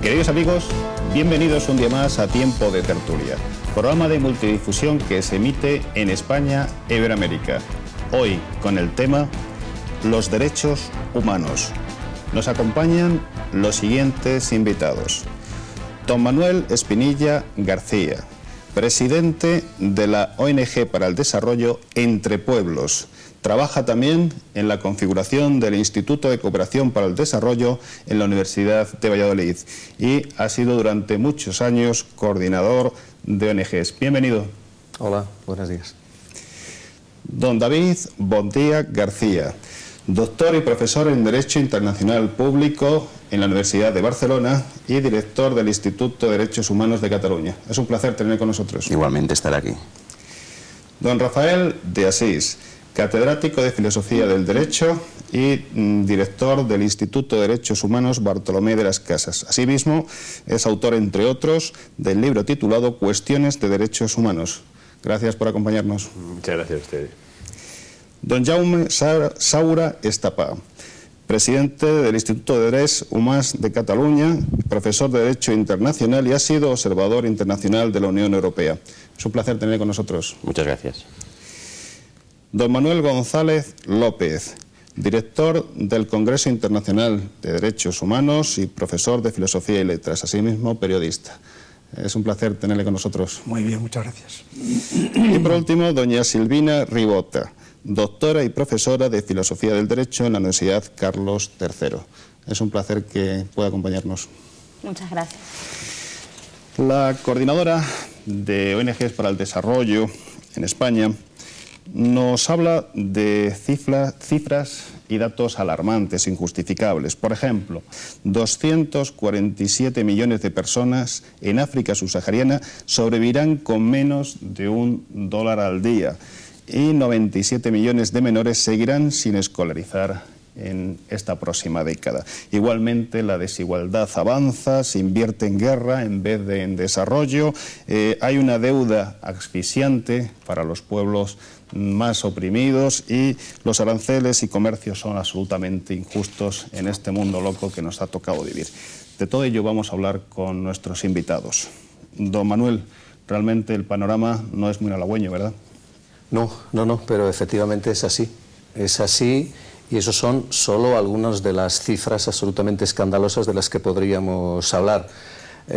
Queridos amigos, bienvenidos un día más a Tiempo de Tertulia, programa de multidifusión que se emite en España e Iberoamérica. Hoy con el tema los derechos humanos. Nos acompañan los siguientes invitados. Don Manuel Espinilla García, presidente de la ONG para el Desarrollo Entre Pueblos. Trabaja también en la configuración del Instituto de Cooperación para el Desarrollo en la Universidad de Valladolid y ha sido durante muchos años coordinador de ONGs. Bienvenido. Hola, buenos días. Don David Bondía García, doctor y profesor en Derecho Internacional Público en la Universidad de Barcelona y director del Instituto de Derechos Humanos de Cataluña. Es un placer tenerle con nosotros. Igualmente estar aquí. Don Rafael de Asís, catedrático de Filosofía del Derecho y director del Instituto de Derechos Humanos Bartolomé de las Casas. Asimismo, es autor, entre otros, del libro titulado Cuestiones de Derechos Humanos. Gracias por acompañarnos. Muchas gracias a ustedes. Don Jaume Saura Estapà, presidente del Instituto de Drets Humans de Cataluña, profesor de Derecho Internacional y ha sido observador internacional de la Unión Europea. Es un placer tenerle con nosotros. Muchas gracias. Don Manuel González López, director del Congreso Internacional de Derechos Humanos y profesor de Filosofía y Letras, asimismo periodista. Es un placer tenerle con nosotros. Muy bien, muchas gracias. Y por último, doña Silvina Ribota, doctora y profesora de Filosofía del Derecho en la Universidad Carlos III. Es un placer que pueda acompañarnos. Muchas gracias. La coordinadora de ONGs para el Desarrollo en España nos habla de cifras y datos alarmantes, injustificables. Por ejemplo, 247 millones de personas en África subsahariana sobrevivirán con menos de $1 al día y 97 millones de menores seguirán sin escolarizar en esta próxima década. Igualmente, la desigualdad avanza, se invierte en guerra en vez de en desarrollo. Hay una deuda asfixiante para los pueblos más oprimidos y los aranceles y comercios son absolutamente injustos en este mundo loco que nos ha tocado vivir. De todo ello vamos a hablar con nuestros invitados. Don Manuel, realmente el panorama no es muy halagüeño, ¿verdad? No, pero efectivamente es así. Es así y esos son solo algunas de las cifras absolutamente escandalosas de las que podríamos hablar.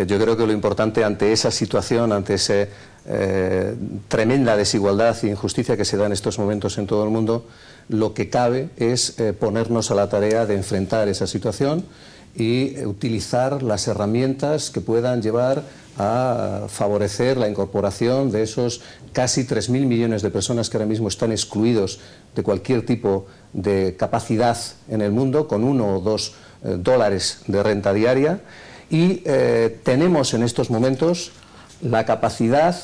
Yo creo que lo importante ante esa situación, ante esa tremenda desigualdad e injusticia que se da en estos momentos en todo el mundo, lo que cabe es ponernos a la tarea de enfrentar esa situación y utilizar las herramientas que puedan llevar a favorecer la incorporación de esos casi 3.000 millones de personas que ahora mismo están excluidos de cualquier tipo de capacidad en el mundo, con $1 o $2 de renta diaria. Y tenemos en estos momentos la capacidad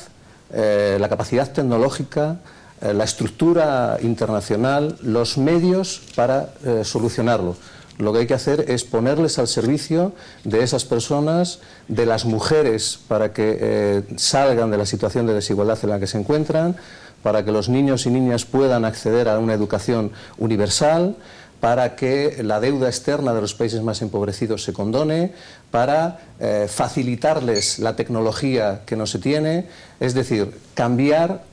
tecnológica, la estructura internacional, los medios para solucionarlo. Lo que hay que hacer es ponerles al servicio de esas personas, de las mujeres, para que salgan de la situación de desigualdad en la que se encuentran, para que los niños y niñas puedan acceder a una educación universal, para que la deuda externa de los países más empobrecidos se condone, para facilitarles la tecnología que no se tiene, es decir, cambiar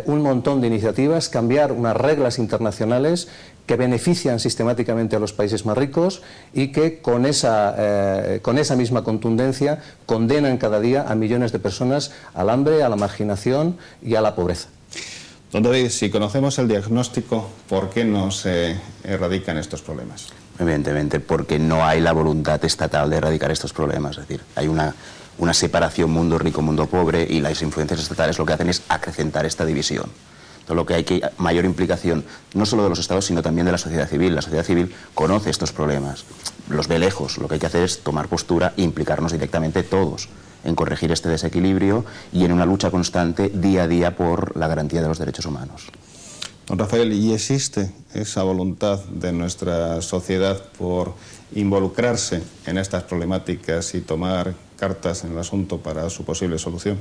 un montón de iniciativas, cambiar unas reglas internacionales que benefician sistemáticamente a los países más ricos y que con esa misma contundencia condenan cada día a millones de personas al hambre, a la marginación y a la pobreza. Don David, si conocemos el diagnóstico, ¿por qué no se erradican estos problemas? Evidentemente, porque no hay la voluntad estatal de erradicar estos problemas. Es decir, hay una separación mundo rico, mundo pobre, y las influencias estatales lo que hacen es acrecentar esta división. Entonces, lo que hay mayor implicación, no solo de los estados, sino también de la sociedad civil. La sociedad civil conoce estos problemas, los ve lejos. Lo que hay que hacer es tomar postura e implicarnos directamente todos en corregir este desequilibrio y en una lucha constante día a día por la garantía de los derechos humanos. Don Rafael, ¿y existe esa voluntad de nuestra sociedad por involucrarse en estas problemáticas y tomar cartas en el asunto para su posible solución?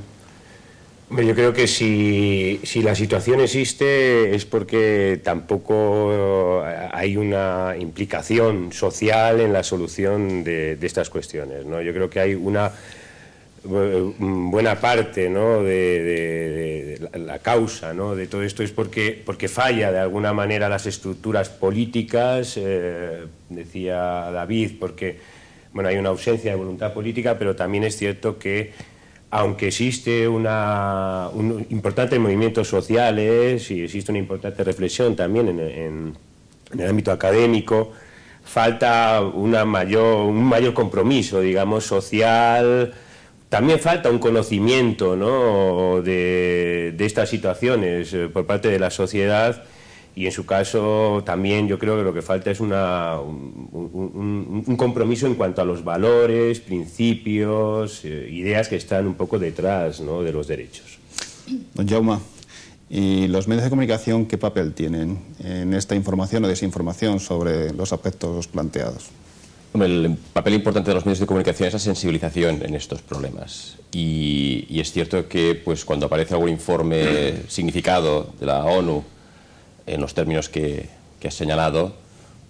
Yo creo que si la situación existe es porque tampoco hay una implicación social en la solución de estas cuestiones, ¿no? Yo creo que hay una buena parte, ¿no?, de la causa, ¿no?, de todo esto es porque falla de alguna manera las estructuras políticas, decía David, porque bueno, hay una ausencia de voluntad política, pero también es cierto que aunque existe un importantes movimientos sociales y existe una importante reflexión también en el ámbito académico, falta un mayor compromiso, digamos, social. También falta un conocimiento, ¿no?, de estas situaciones por parte de la sociedad, y en su caso también yo creo que lo que falta es un compromiso en cuanto a los valores, principios, ideas que están un poco detrás, ¿no?, de los derechos. Don Jaume, ¿y los medios de comunicación qué papel tienen en esta información o desinformación sobre los aspectos planteados? El papel importante de los medios de comunicación es la sensibilización en estos problemas. Y es cierto que pues, cuando aparece algún informe significado de la ONU en los términos que has señalado,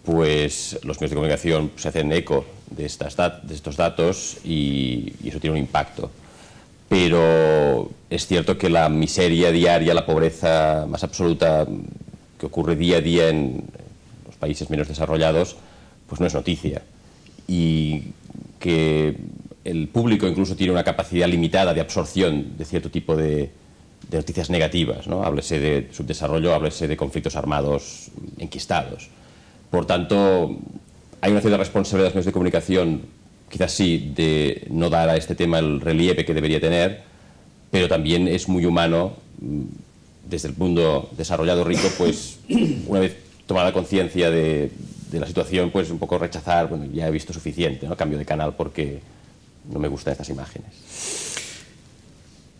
pues los medios de comunicación se hacen eco de estos datos y eso tiene un impacto. Pero es cierto que la miseria diaria, la pobreza más absoluta que ocurre día a día en los países menos desarrollados, pues no es noticia. Y que el público incluso tiene una capacidad limitada de absorción de cierto tipo de noticias negativas, ¿no? Háblese de subdesarrollo, háblese de conflictos armados enquistados. Por tanto, hay una cierta responsabilidad de los medios de comunicación, quizás sí, de no dar a este tema el relieve que debería tener, pero también es muy humano, desde el mundo desarrollado rico, pues una vez tomada conciencia de la situación, pues un poco rechazar, bueno, ya he visto suficiente, ¿no?, cambio de canal porque no me gustan estas imágenes.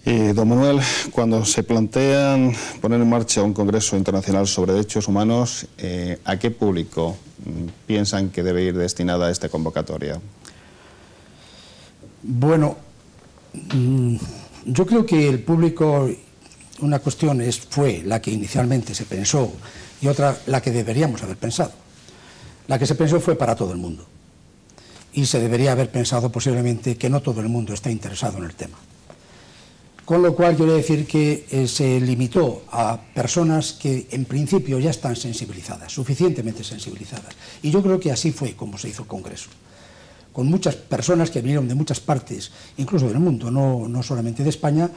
Don Manuel, cuando se plantean poner en marcha un Congreso Internacional sobre Derechos Humanos, ¿a qué público piensan que debe ir destinada esta convocatoria? Bueno, yo creo que el público, una cuestión fue la que inicialmente se pensó y otra la que deberíamos haber pensado. La que se pensó fue para todo el mundo y se debería haber pensado posiblemente que no todo el mundo está interesado en el tema. Con lo cual quiero decir que se limitó a personas que en principio ya están sensibilizadas, suficientemente sensibilizadas. Y yo creo que así fue como se hizo el Congreso. Con muchas personas que vinieron de muchas partes, incluso del mundo, no solamente de España,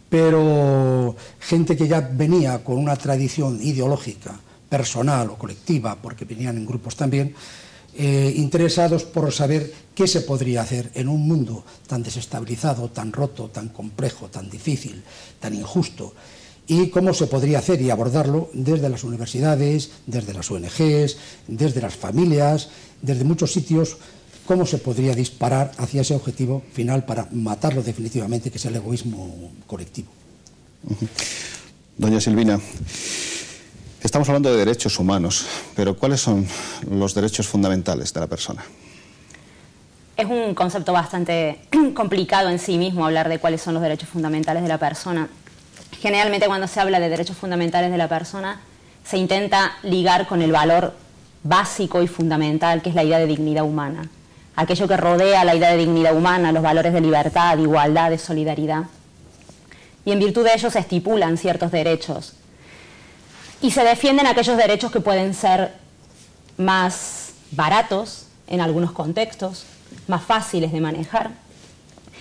pero gente que ya venía con una tradición ideológica, personal o colectiva, porque venían en grupos también, interesados por saber qué se podría hacer en un mundo tan desestabilizado, tan roto, tan complejo, tan difícil, tan injusto, y cómo se podría hacer y abordarlo desde las universidades, desde las ONGs, desde las familias, desde muchos sitios, cómo se podría disparar hacia ese objetivo final para matarlo definitivamente, que es el egoísmo colectivo. Doña Silvina, estamos hablando de derechos humanos, pero ¿cuáles son los derechos fundamentales de la persona? Es un concepto bastante complicado en sí mismo hablar de cuáles son los derechos fundamentales de la persona. Generalmente cuando se habla de derechos fundamentales de la persona se intenta ligar con el valor básico y fundamental que es la idea de dignidad humana. Aquello que rodea la idea de dignidad humana, los valores de libertad, de igualdad, de solidaridad. Y en virtud de ello se estipulan ciertos derechos. Y se defienden aquellos derechos que pueden ser más baratos en algunos contextos, más fáciles de manejar.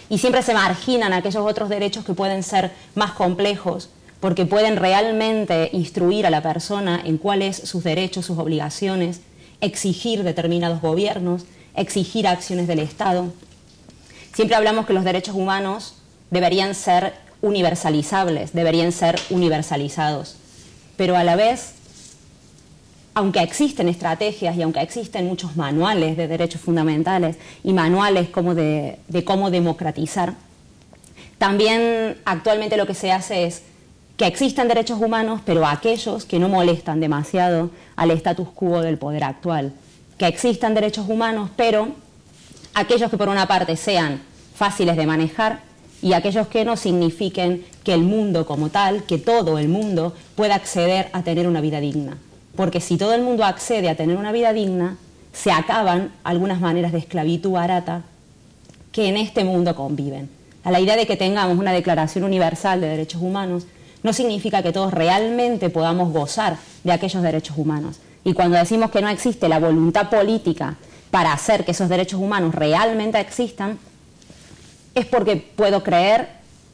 Y siempre se marginan aquellos otros derechos que pueden ser más complejos, porque pueden realmente instruir a la persona en cuáles sus derechos, sus obligaciones, exigir determinados gobiernos, exigir acciones del Estado. Siempre hablamos que los derechos humanos deberían ser universalizables, deberían ser universalizados. Pero a la vez, aunque existen estrategias y aunque existen muchos manuales de derechos fundamentales y manuales como de cómo democratizar, también actualmente lo que se hace es que existan derechos humanos, pero aquellos que no molestan demasiado al status quo del poder actual. Que existan derechos humanos, pero aquellos que por una parte sean fáciles de manejar y aquellos que no signifiquen que el mundo como tal, que todo el mundo pueda acceder a tener una vida digna. Porque si todo el mundo accede a tener una vida digna, se acaban algunas maneras de esclavitud barata que en este mundo conviven. A la idea de que tengamos una Declaración Universal de Derechos Humanos no significa que todos realmente podamos gozar de aquellos derechos humanos. Y cuando decimos que no existe la voluntad política para hacer que esos derechos humanos realmente existan, es porque puedo creer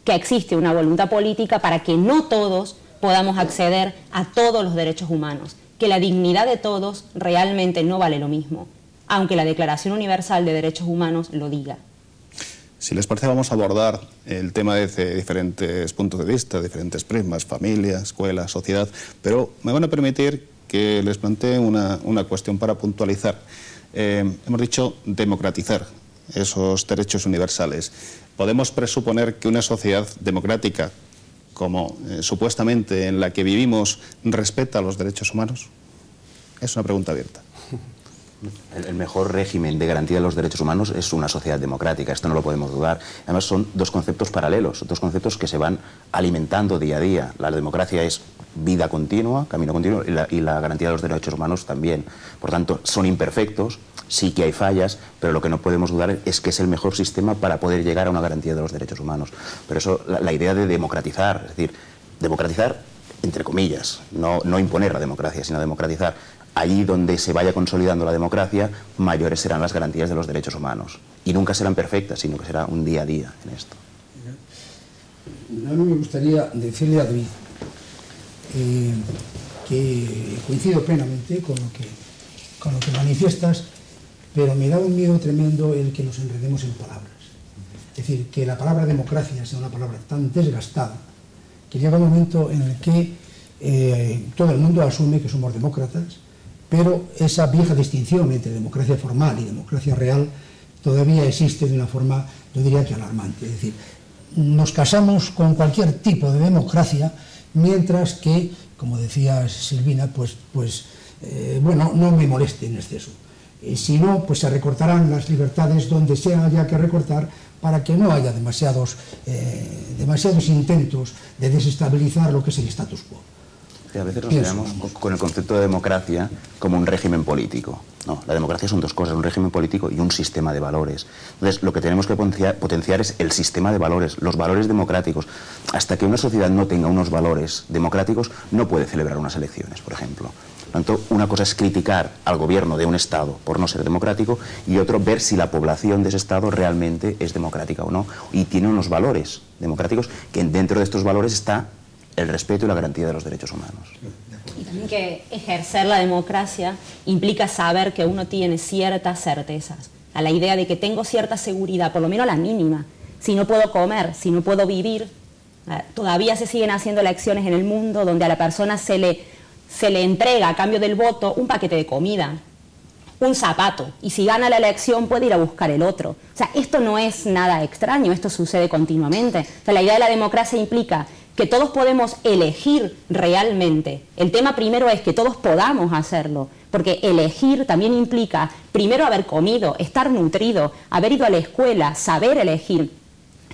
que existe una voluntad política para que no todos podamos acceder a todos los derechos humanos, que la dignidad de todos realmente no vale lo mismo, aunque la Declaración Universal de Derechos Humanos lo diga. Si les parece, vamos a abordar el tema desde diferentes puntos de vista, diferentes prismas, familia, escuela, sociedad, pero me van a permitir que les plantee una cuestión para puntualizar. Hemos dicho democratizar esos derechos universales. ¿Podemos presuponer que una sociedad democrática, como supuestamente en la que vivimos, respeta los derechos humanos? Es una pregunta abierta. El mejor régimen de garantía de los derechos humanos es una sociedad democrática, esto no lo podemos dudar. Además son dos conceptos paralelos, dos conceptos que se van alimentando día a día. La democracia es vida continua, camino continuo, y la garantía de los derechos humanos también. Por tanto, son imperfectos, sí que hay fallas, pero lo que no podemos dudar es que es el mejor sistema para poder llegar a una garantía de los derechos humanos. Pero eso, la idea de democratizar, es decir, democratizar entre comillas, no imponer la democracia, sino democratizar. Allí donde se vaya consolidando la democracia, mayores serán las garantías de los derechos humanos. Y nunca serán perfectas, sino que será un día a día en esto. A mí me gustaría decirle a David que coincido plenamente con lo que manifiestas, pero me da un miedo tremendo el que nos enredemos en palabras. Es decir, que la palabra democracia sea una palabra tan desgastada que llega un momento en el que todo el mundo asume que somos demócratas, pero esa vieja distinción entre democracia formal y democracia real todavía existe de una forma, yo diría que alarmante. Es decir, nos casamos con cualquier tipo de democracia, mientras que, como decía Silvina, bueno, no me moleste en exceso. Si no, pues se recortarán las libertades donde sea haya que recortar para que no haya demasiados intentos de desestabilizar lo que es el status quo. A veces nos quedamos con el concepto de democracia como un régimen político. No, la democracia son dos cosas, un régimen político y un sistema de valores. Entonces, lo que tenemos que potenciar es el sistema de valores, los valores democráticos. Hasta que una sociedad no tenga unos valores democráticos, no puede celebrar unas elecciones, por ejemplo. Por lo tanto, una cosa es criticar al gobierno de un Estado por no ser democrático y otro ver si la población de ese Estado realmente es democrática o no y tiene unos valores democráticos, que dentro de estos valores está el respeto y la garantía de los derechos humanos. Y también que ejercer la democracia implica saber que uno tiene ciertas certezas. A la idea de que tengo cierta seguridad, por lo menos la mínima. Si no puedo comer, si no puedo vivir, todavía se siguen haciendo elecciones en el mundo donde a la persona se le entrega a cambio del voto un paquete de comida, un zapato, y si gana la elección puede ir a buscar el otro. O sea, esto no es nada extraño, esto sucede continuamente. O sea, la idea de la democracia implica que todos podemos elegir realmente. El tema primero es que todos podamos hacerlo, porque elegir también implica primero haber comido, estar nutrido, haber ido a la escuela, saber elegir,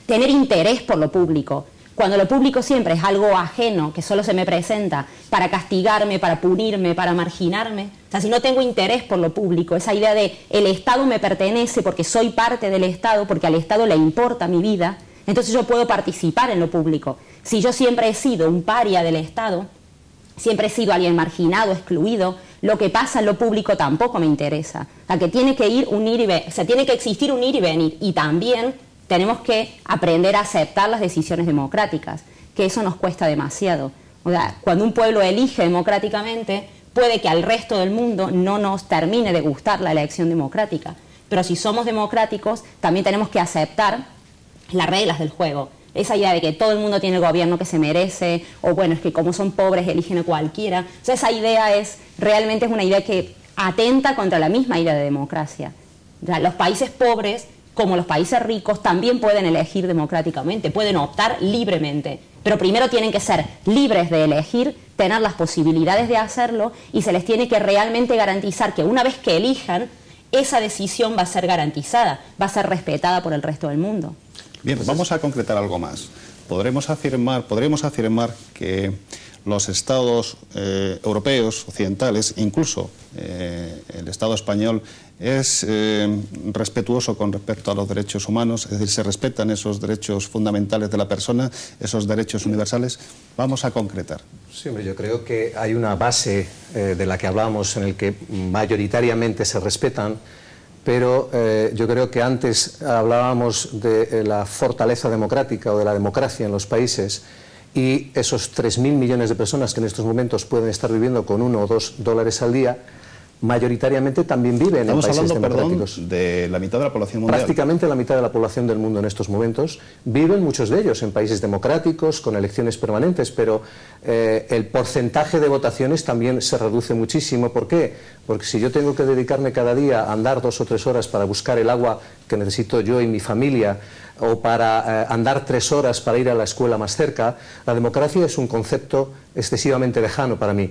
tener interés por lo público. Cuando lo público siempre es algo ajeno, que solo se me presenta para castigarme, para punirme, para marginarme. O sea, si no tengo interés por lo público, esa idea de el Estado me pertenece porque soy parte del Estado, porque al Estado le importa mi vida, entonces yo puedo participar en lo público. Si yo siempre he sido un paria del Estado, siempre he sido alguien marginado, excluido, lo que pasa en lo público tampoco me interesa. O sea, que tiene que tiene que existir un ir y venir, y también tenemos que aprender a aceptar las decisiones democráticas, que eso nos cuesta demasiado. O sea, cuando un pueblo elige democráticamente, puede que al resto del mundo no nos termine de gustar la elección democrática, pero si somos democráticos, también tenemos que aceptar las reglas del juego. Esa idea de que todo el mundo tiene el gobierno que se merece, o bueno, es que como son pobres eligen a cualquiera. O sea, esa idea realmente es una idea que atenta contra la misma idea de democracia. O sea, los países pobres, como los países ricos, también pueden elegir democráticamente, pueden optar libremente, pero primero tienen que ser libres de elegir, tener las posibilidades de hacerlo, y se les tiene que realmente garantizar que una vez que elijan, esa decisión va a ser garantizada, va a ser respetada por el resto del mundo. Bien, vamos a concretar algo más. Podremos afirmar que los estados europeos, occidentales, incluso el Estado español, es respetuoso con respecto a los derechos humanos, es decir, se respetan esos derechos fundamentales de la persona, esos derechos universales. Vamos a concretar. Sí, hombre, yo creo que hay una base de la que hablábamos en el que mayoritariamente se respetan, pero yo creo que antes hablábamos de la fortaleza democrática o de la democracia en los países, y esos 3.000 millones de personas que en estos momentos pueden estar viviendo con $1 o $2 al día, mayoritariamente también viven en países democráticos. Perdón, de la mitad de la población mundial. Prácticamente la mitad de la población del mundo en estos momentos viven, muchos de ellos, en países democráticos, con elecciones permanentes, pero el porcentaje de votaciones también se reduce muchísimo. ¿Por qué? Porque si yo tengo que dedicarme cada día a andar 2 o 3 horas para buscar el agua que necesito yo y mi familia, o para andar 3 horas para ir a la escuela más cerca, la democracia es un concepto excesivamente lejano para mí.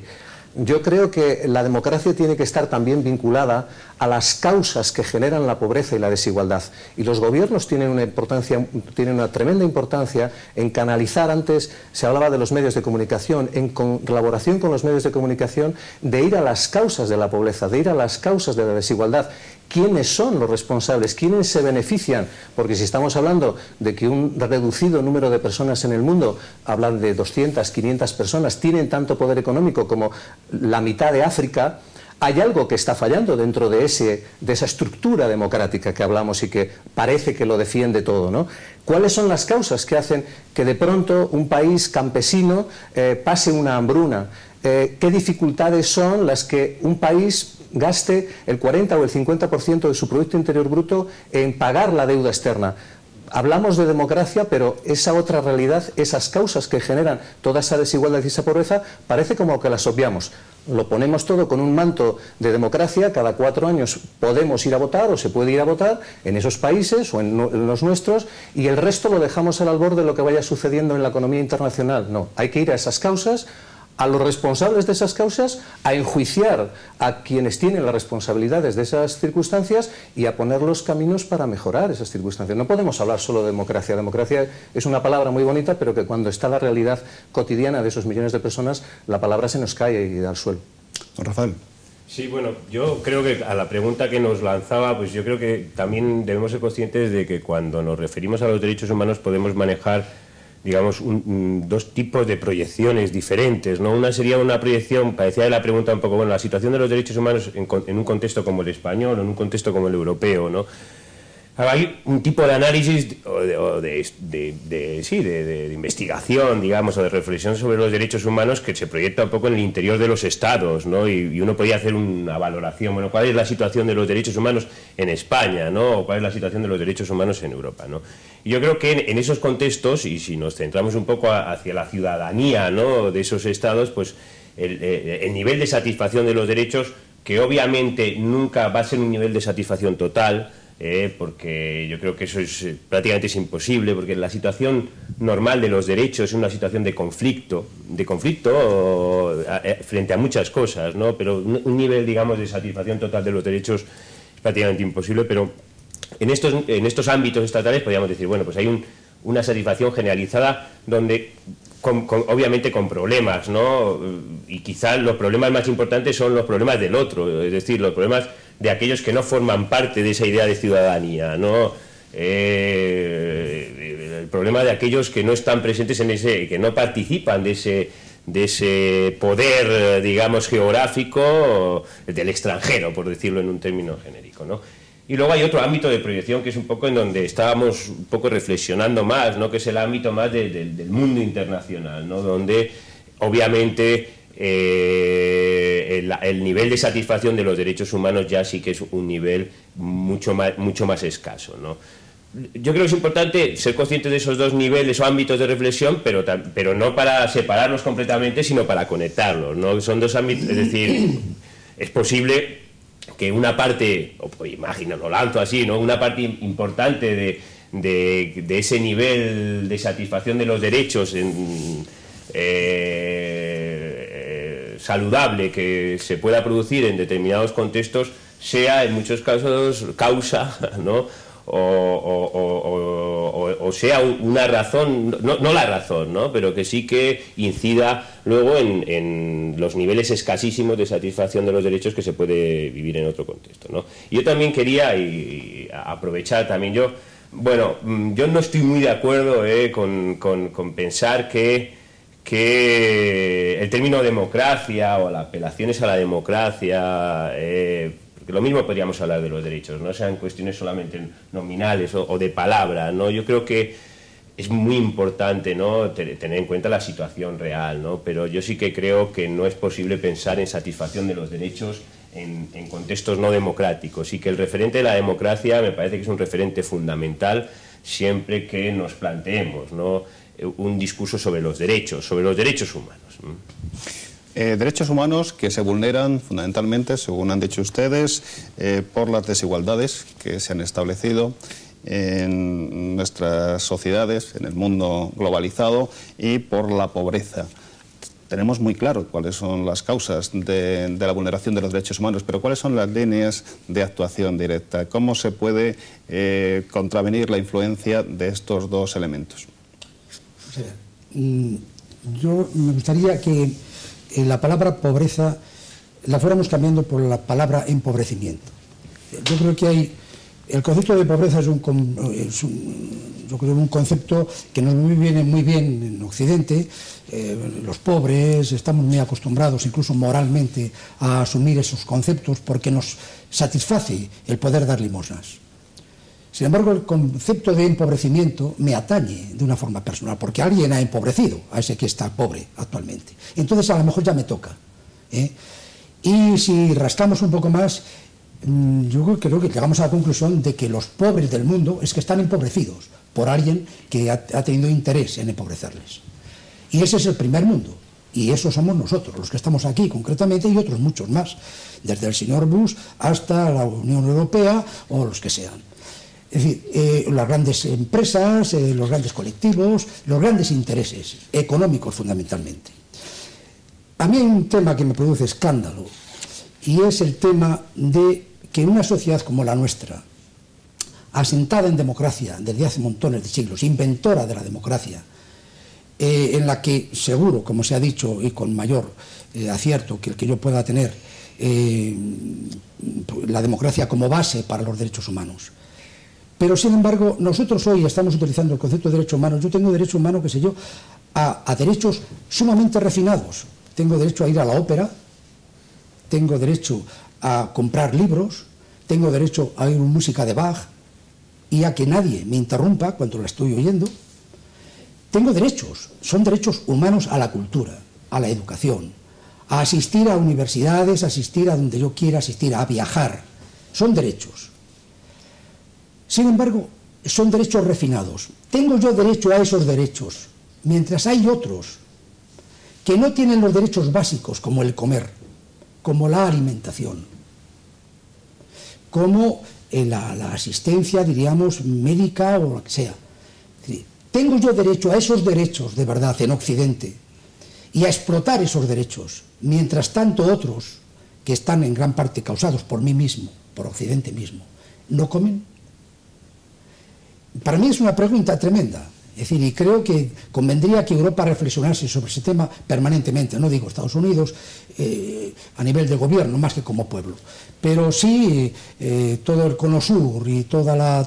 Yo creo que la democracia tiene que estar también vinculada a las causas que generan la pobreza y la desigualdad. Y los gobiernos tienen una tremenda importancia en canalizar. Antes se hablaba de los medios de comunicación, en colaboración con los medios de comunicación, de ir a las causas de la pobreza, de ir a las causas de la desigualdad. ¿Quiénes son los responsables? ¿Quiénes se benefician? Porque si estamos hablando de que un reducido número de personas en el mundo, hablan de 200, 500 personas, tienen tanto poder económico como la mitad de África, hay algo que está fallando dentro de esa estructura democrática que hablamos y que parece que lo defiende todo, ¿no? ¿Cuáles son las causas que hacen que de pronto un país campesino pase una hambruna? ¿Qué dificultades son las que un país gaste el 40 o el 50% de su Producto Interior Bruto en pagar la deuda externa? Hablamos de democracia, pero esa otra realidad, esas causas que generan toda esa desigualdad y esa pobreza, parece como que las obviamos. Lo ponemos todo con un manto de democracia, cada 4 años podemos ir a votar o se puede ir a votar en esos países o en los nuestros, y el resto lo dejamos al albor de lo que vaya sucediendo en la economía internacional. No, hay que ir a esas causas, a los responsables de esas causas, a enjuiciar a quienes tienen las responsabilidades de esas circunstancias y a poner los caminos para mejorar esas circunstancias. No podemos hablar solo de democracia. Democracia es una palabra muy bonita, pero que cuando está la realidad cotidiana de esos millones de personas, la palabra se nos cae y da al suelo. Don Rafael. Sí, bueno, yo creo que a la pregunta que nos lanzaba, pues yo creo que también debemos ser conscientes de que cuando nos referimos a los derechos humanos podemos manejar, digamos, dos tipos de proyecciones diferentes, ¿no? Una sería una proyección, parecía de la pregunta un poco, bueno, la situación de los derechos humanos en un contexto como el español o en un contexto como el europeo, ¿no? Hay un tipo de análisis de investigación, digamos, o de reflexión sobre los derechos humanos que se proyecta un poco en el interior de los estados, ¿no? Y uno podría hacer una valoración, bueno, ¿cuál es la situación de los derechos humanos en España, ¿no? O ¿cuál es la situación de los derechos humanos en Europa, ¿no? Y yo creo que en esos contextos, y si nos centramos un poco hacia la ciudadanía, ¿no?, de esos estados, pues el nivel de satisfacción de los derechos, que obviamente nunca va a ser un nivel de satisfacción total, porque yo creo que eso es prácticamente es imposible, porque la situación normal de los derechos es una situación de conflicto frente a muchas cosas, ¿no? Pero un nivel, digamos, de satisfacción total de los derechos es prácticamente imposible, pero en estos ámbitos estatales podríamos decir, bueno, pues hay una satisfacción generalizada donde obviamente con problemas, ¿no? Y quizás los problemas más importantes son los problemas del otro, es decir, los problemas de aquellos que no forman parte de esa idea de ciudadanía, ¿no? El problema de aquellos que no están presentes que no participan de ese poder, digamos, geográfico del extranjero, por decirlo en un término genérico, ¿no? Y luego hay otro ámbito de proyección que es un poco en donde estábamos un poco reflexionando más, ¿no?, que es el ámbito más del mundo internacional, ¿no?, donde obviamente el nivel de satisfacción de los derechos humanos ya sí que es un nivel mucho más escaso, ¿no? Yo creo que es importante ser conscientes de esos dos niveles o ámbitos de reflexión, pero no para separarlos completamente, sino para conectarlos, ¿no? Son dos ámbitos, es decir, es posible que una parte, imagino, lo lanzo así, ¿no?, una parte importante de ese nivel de satisfacción de los derechos saludable que se pueda producir en determinados contextos sea en muchos casos causa, ¿no?, o sea una razón, no la razón, ¿no? Pero que sí que incida luego en los niveles escasísimos de satisfacción de los derechos que se puede vivir en otro contexto, ¿no? Yo también quería aprovechar también yo no estoy muy de acuerdo con pensar que el término democracia o las apelaciones a la democracia, porque lo mismo podríamos hablar de los derechos, no sean cuestiones solamente nominales o de palabra, ¿no? Yo creo que es muy importante, ¿no?, tener en cuenta la situación real, ¿no? Pero yo sí que creo que no es posible pensar en satisfacción de los derechos en contextos no democráticos, y que el referente de la democracia me parece que es un referente fundamental siempre que nos planteemos, ¿no?, un discurso sobre los derechos humanos. Derechos humanos que se vulneran fundamentalmente, según han dicho ustedes, por las desigualdades que se han establecido en nuestras sociedades, en el mundo globalizado, y por la pobreza. Tenemos muy claro cuáles son las causas de la vulneración de los derechos humanos, pero ¿cuáles son las líneas de actuación directa? ¿Cómo se puede contravenir la influencia de estos dos elementos? O sea, yo me gustaría que la palabra pobreza la fuéramos cambiando por la palabra empobrecimiento. Yo creo que el concepto de pobreza es un concepto que nos viene muy bien en Occidente. Los pobres estamos muy acostumbrados, incluso moralmente, a asumir esos conceptos porque nos satisface el poder dar limosnas. Sin embargo, el concepto de empobrecimiento me atañe de una forma personal, porque alguien ha empobrecido a ese que está pobre actualmente. Entonces, a lo mejor ya me toca. Y si rascamos un poco más, yo creo que llegamos a la conclusión de que los pobres del mundo es que están empobrecidos por alguien que ha tenido interés en empobrecerles. Y ese es el primer mundo. Y eso somos nosotros, los que estamos aquí concretamente, y otros muchos más, desde el señor Bush hasta la Unión Europea o los que sean. Es decir, las grandes empresas, los grandes colectivos, los grandes intereses económicos fundamentalmente. A mí hay un tema que me produce escándalo, y es el tema de que una sociedad como la nuestra, asentada en democracia desde hace montones de siglos, inventora de la democracia, en la que seguro, como se ha dicho, y con mayor acierto que el que yo pueda tener, la democracia como base para los derechos humanos. Pero, sin embargo, nosotros hoy estamos utilizando el concepto de derecho humano. Yo tengo derecho humano, qué sé yo, a derechos sumamente refinados. Tengo derecho a ir a la ópera, tengo derecho a comprar libros, tengo derecho a oír música de Bach y a que nadie me interrumpa cuando la estoy oyendo. Tengo derechos, son derechos humanos a la cultura, a la educación, a asistir a universidades, a asistir a donde yo quiera asistir, a viajar. Son derechos. Sin embargo, son derechos refinados. Tengo yo derecho a esos derechos, mientras hay otros que no tienen los derechos básicos, como el comer, como la alimentación, como la asistencia, diríamos, médica o lo que sea. Tengo yo derecho a esos derechos de verdad en Occidente y a explotar esos derechos, mientras tanto otros, que están en gran parte causados por mí mismo, por Occidente mismo, no comen. Para mí es una pregunta tremenda. Es decir, y creo que convendría que Europa reflexionase sobre ese tema permanentemente, no digo Estados Unidos, a nivel de gobierno, más que como pueblo, pero sí todo el Cono Sur y toda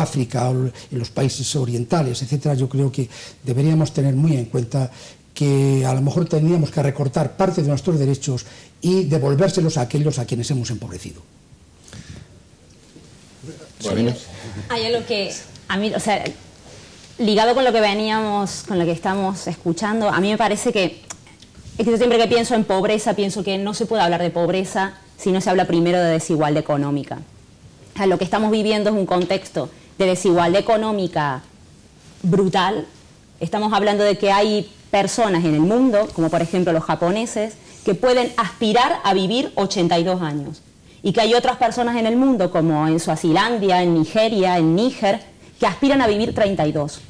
África, y los países orientales, etcétera. Yo creo que deberíamos tener muy en cuenta que a lo mejor tendríamos que recortar parte de nuestros derechos y devolvérselos a aquellos a quienes hemos empobrecido. Bueno. Hay algo que a mí, o sea, ligado con lo que veníamos, con lo que estamos escuchando, a mí me parece que yo siempre que pienso en pobreza, pienso que no se puede hablar de pobreza si no se habla primero de desigualdad económica. O sea, lo que estamos viviendo es un contexto de desigualdad económica brutal. Estamos hablando de que hay personas en el mundo, como por ejemplo los japoneses, que pueden aspirar a vivir 82 años. Y que hay otras personas en el mundo, como en Suazilandia, en Nigeria, en Níger, que aspiran a vivir 32.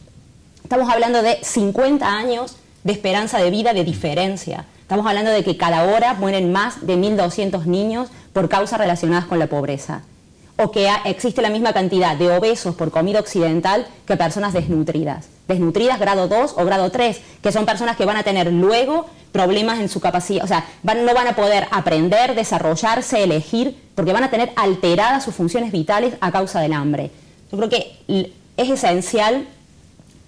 Estamos hablando de 50 años de esperanza de vida de diferencia. Estamos hablando de que cada hora mueren más de 1.200 niños por causas relacionadas con la pobreza. o que existe la misma cantidad de obesos por comida occidental que personas desnutridas. Desnutridas grado 2 o grado 3, que son personas que van a tener luego problemas en su capacidad, o sea, no van a poder aprender, desarrollarse, elegir, porque van a tener alteradas sus funciones vitales a causa del hambre. Yo creo que es esencial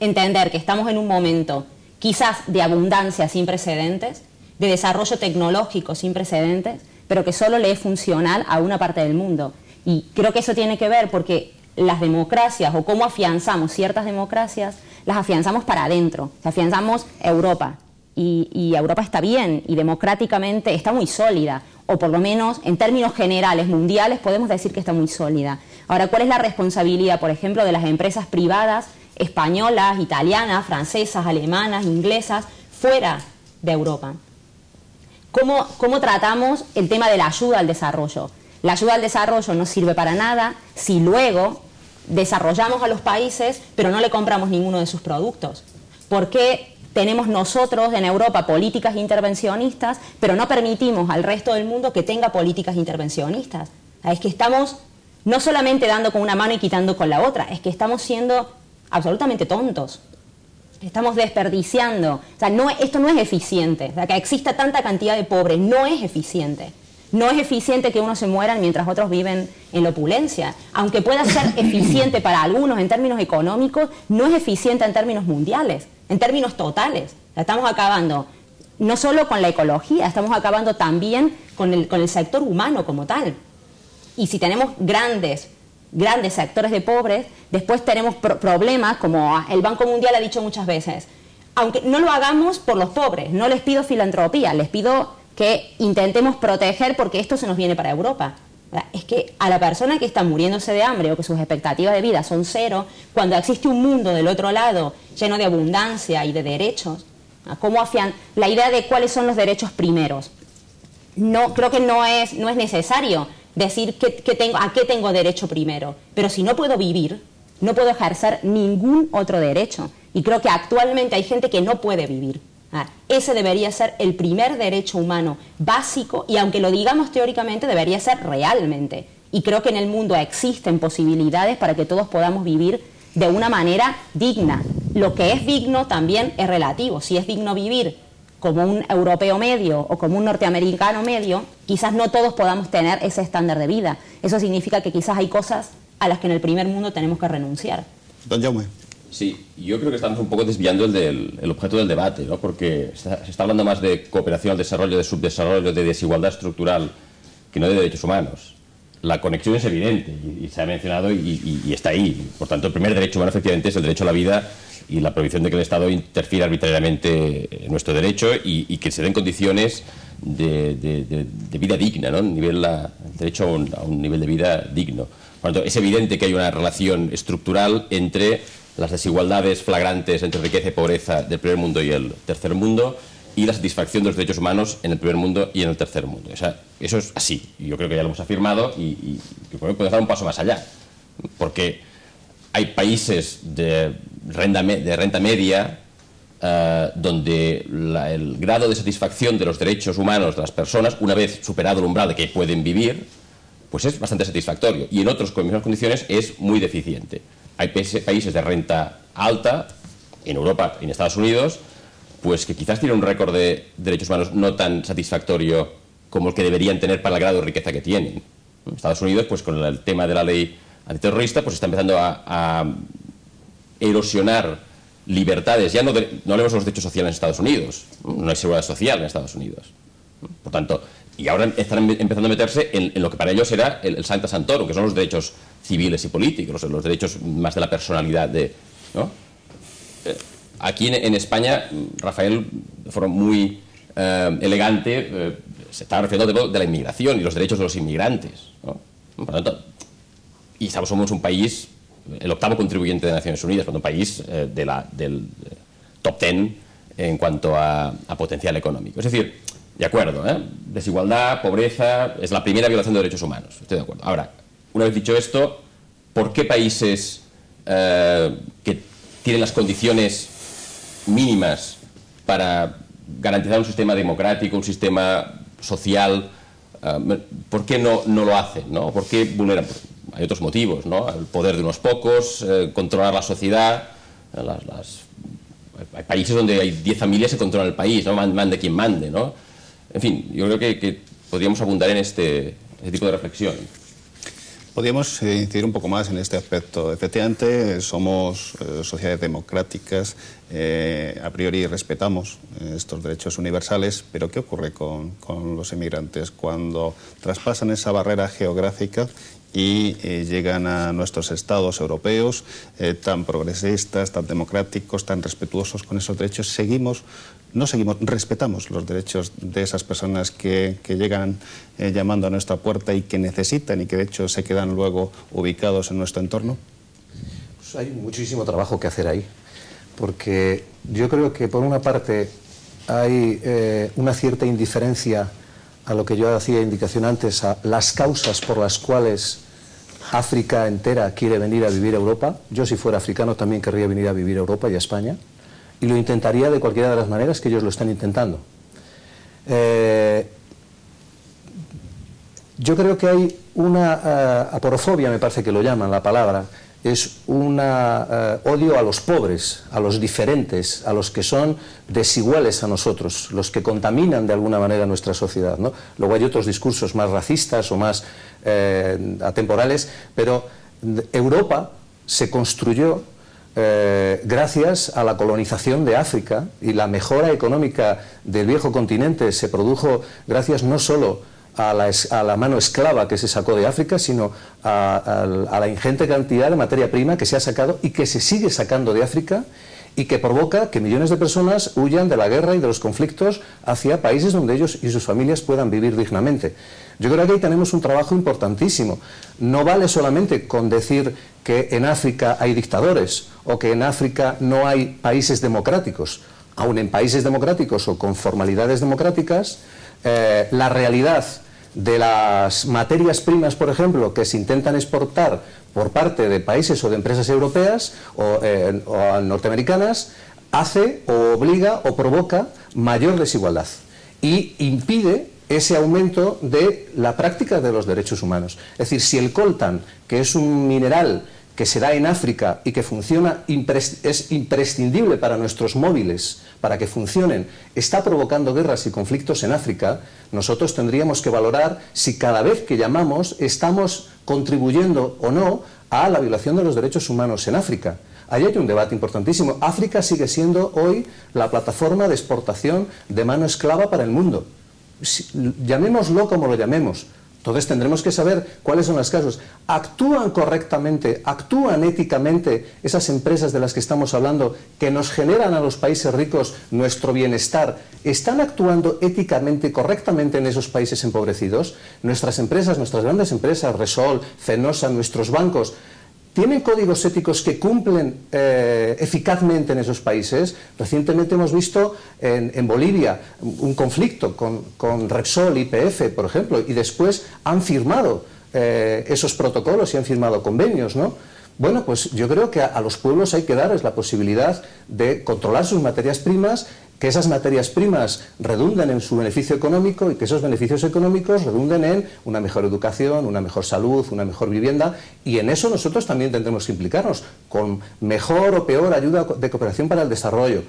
entender que estamos en un momento quizás de abundancia sin precedentes, de desarrollo tecnológico sin precedentes, pero que solo le es funcional a una parte del mundo. Y creo que eso tiene que ver porque las democracias, o cómo afianzamos ciertas democracias, las afianzamos para adentro, afianzamos Europa. Y Europa está bien, y democráticamente está muy sólida, o por lo menos en términos generales, mundiales, podemos decir que está muy sólida. Ahora, ¿cuál es la responsabilidad, por ejemplo, de las empresas privadas españolas, italianas, francesas, alemanas, inglesas, fuera de Europa? ¿Cómo tratamos el tema de la ayuda al desarrollo? La ayuda al desarrollo no sirve para nada si luego desarrollamos a los países pero no le compramos ninguno de sus productos. ¿Por qué tenemos nosotros en Europa políticas intervencionistas pero no permitimos al resto del mundo que tenga políticas intervencionistas? Es que estamos no solamente dando con una mano y quitando con la otra, es que estamos siendo absolutamente tontos. Estamos desperdiciando. O sea, esto no es eficiente. O sea, que exista tanta cantidad de pobres no es eficiente. No es eficiente que unos se mueran mientras otros viven en la opulencia. Aunque pueda ser eficiente para algunos en términos económicos, no es eficiente en términos mundiales, en términos totales. O sea, estamos acabando no solo con la ecología, estamos acabando también con el sector humano como tal. Y si tenemos grandes sectores de pobres, después tenemos problemas, como el Banco Mundial ha dicho muchas veces. Aunque no lo hagamos por los pobres, no les pido filantropía, les pido que intentemos proteger porque esto se nos viene para Europa. Es que a la persona que está muriéndose de hambre o que sus expectativas de vida son cero, cuando existe un mundo del otro lado lleno de abundancia y de derechos, ¿cómo la idea de cuáles son los derechos primeros? Creo que no es necesario decir a qué tengo derecho primero, pero si no puedo vivir, no puedo ejercer ningún otro derecho. Y creo que actualmente hay gente que no puede vivir. Ese debería ser el primer derecho humano básico y aunque lo digamos teóricamente debería ser realmente. Y creo que en el mundo existen posibilidades para que todos podamos vivir de una manera digna. Lo que es digno también es relativo. Si es digno vivir como un europeo medio o como un norteamericano medio, quizás no todos podamos tener ese estándar de vida. Eso significa que quizás hay cosas a las que en el primer mundo tenemos que renunciar. Don Jaume. Sí, yo creo que estamos un poco desviando el objeto del debate, ¿no? Porque se está hablando más de cooperación al desarrollo, de subdesarrollo, de desigualdad estructural, que no de derechos humanos. La conexión es evidente y se ha mencionado y está ahí. Por tanto, el primer derecho humano efectivamente es el derecho a la vida y la prohibición de que el Estado interfiera arbitrariamente en nuestro derecho y que se den condiciones de vida digna, ¿no? El derecho a un nivel de vida digno. Por tanto, es evidente que hay una relación estructural entre las desigualdades flagrantes entre riqueza y pobreza del primer mundo y el tercer mundo y la satisfacción de los derechos humanos en el primer mundo y en el tercer mundo. O sea, eso es así. Yo creo que ya lo hemos afirmado y podemos dar un paso más allá. Porque hay países de renta media donde el grado de satisfacción de los derechos humanos de las personas, una vez superado el umbral de que pueden vivir, pues es bastante satisfactorio. Y en otros, con mismas condiciones, es muy deficiente. Hay países de renta alta, en Europa y en Estados Unidos, pues que quizás tienen un récord de derechos humanos no tan satisfactorio como el que deberían tener para el grado de riqueza que tienen. En Estados Unidos, pues con el tema de la ley antiterrorista, pues está empezando a erosionar libertades. Ya no hablemos de los derechos sociales en Estados Unidos, no hay seguridad social en Estados Unidos. Por tanto, y ahora están empezando a meterse en lo que para ellos era el Sancta Sanctorum, que son los derechos civiles y políticos, los derechos más de la personalidad ¿no? Aquí en España, Rafael, de forma muy elegante, se estaba refiriendo de la inmigración y los derechos de los inmigrantes, ¿no? Por tanto, y somos un país, el octavo contribuyente de Naciones Unidas, un país del top 10 en cuanto a potencial económico. Es decir, de acuerdo, desigualdad, pobreza, es la primera violación de derechos humanos, estoy de acuerdo. Ahora, una vez dicho esto, ¿por qué países que tienen las condiciones mínimas para garantizar un sistema democrático, un sistema social, por qué no lo hacen, ¿no? ¿Por qué vulneran? hay otros motivos, ¿no? El poder de unos pocos, controlar la sociedad. Hay países donde hay 10 familias que controlan el país, ¿no? Mande quien mande, ¿no? En fin, yo creo que podríamos abundar en este tipo de reflexión. Podríamos incidir un poco más en este aspecto. Efectivamente, somos sociedades democráticas, a priori respetamos estos derechos universales, pero ¿qué ocurre con los emigrantes cuando traspasan esa barrera geográfica y llegan a nuestros estados europeos tan progresistas, tan democráticos, tan respetuosos con esos derechos? Respetamos los derechos de esas personas que llegan llamando a nuestra puerta y que necesitan y que de hecho se quedan luego ubicados en nuestro entorno? Pues hay muchísimo trabajo que hacer ahí, porque yo creo que por una parte hay una cierta indiferencia a lo que yo hacía indicación antes, a las causas por las cuales África entera quiere venir a vivir a Europa. Yo, si fuera africano, también querría venir a vivir a Europa y a España, y lo intentaría de cualquiera de las maneras que ellos lo están intentando. Yo creo que hay una aporofobia, me parece que lo llaman la palabra, es un odio a los pobres, a los diferentes, a los que son desiguales a nosotros, los que contaminan de alguna manera nuestra sociedad, ¿no? Luego hay otros discursos más racistas o más atemporales, pero Europa se construyó gracias a la colonización de África, y la mejora económica del viejo continente se produjo gracias no solo a la mano esclava que se sacó de África, sino a la ingente cantidad de materia prima que se ha sacado y que se sigue sacando de África, y que provoca que millones de personas huyan de la guerra y de los conflictos hacia países donde ellos y sus familias puedan vivir dignamente. Yo creo que ahí tenemos un trabajo importantísimo. No vale solamente con decir que en África hay dictadores o que en África no hay países democráticos. Aún en países democráticos o con formalidades democráticas, la realidad de las materias primas, por ejemplo, que se intentan exportar por parte de países o de empresas europeas o norteamericanas, hace o obliga o provoca mayor desigualdad y impide ese aumento de la práctica de los derechos humanos. Es decir, si el coltan, que es un mineral que se da en África y que funciona, es imprescindible para nuestros móviles, para que funcionen, está provocando guerras y conflictos en África, nosotros tendríamos que valorar si cada vez que llamamos estamos contribuyendo o no a la violación de los derechos humanos en África. Ahí hay un debate importantísimo. África sigue siendo hoy la plataforma de exportación de mano esclava para el mundo. Llamémoslo como lo llamemos. Entonces tendremos que saber cuáles son las causas. ¿Actúan correctamente, actúan éticamente esas empresas de las que estamos hablando, que nos generan a los países ricos nuestro bienestar? ¿Están actuando éticamente, correctamente en esos países empobrecidos? Nuestras empresas, nuestras grandes empresas, Resol, Fenosa, nuestros bancos, ¿tienen códigos éticos que cumplen eficazmente en esos países? Recientemente hemos visto en Bolivia un conflicto con Repsol, YPF, por ejemplo, y después han firmado esos protocolos y han firmado convenios, ¿no? Bueno, pues yo creo que a los pueblos hay que darles la posibilidad de controlar sus materias primas, que esas materias primas redunden en su beneficio económico y que esos beneficios económicos redunden en una mejor educación, una mejor salud, una mejor vivienda, y en eso nosotros también tendremos que implicarnos, con mejor o peor ayuda de cooperación para el desarrollo,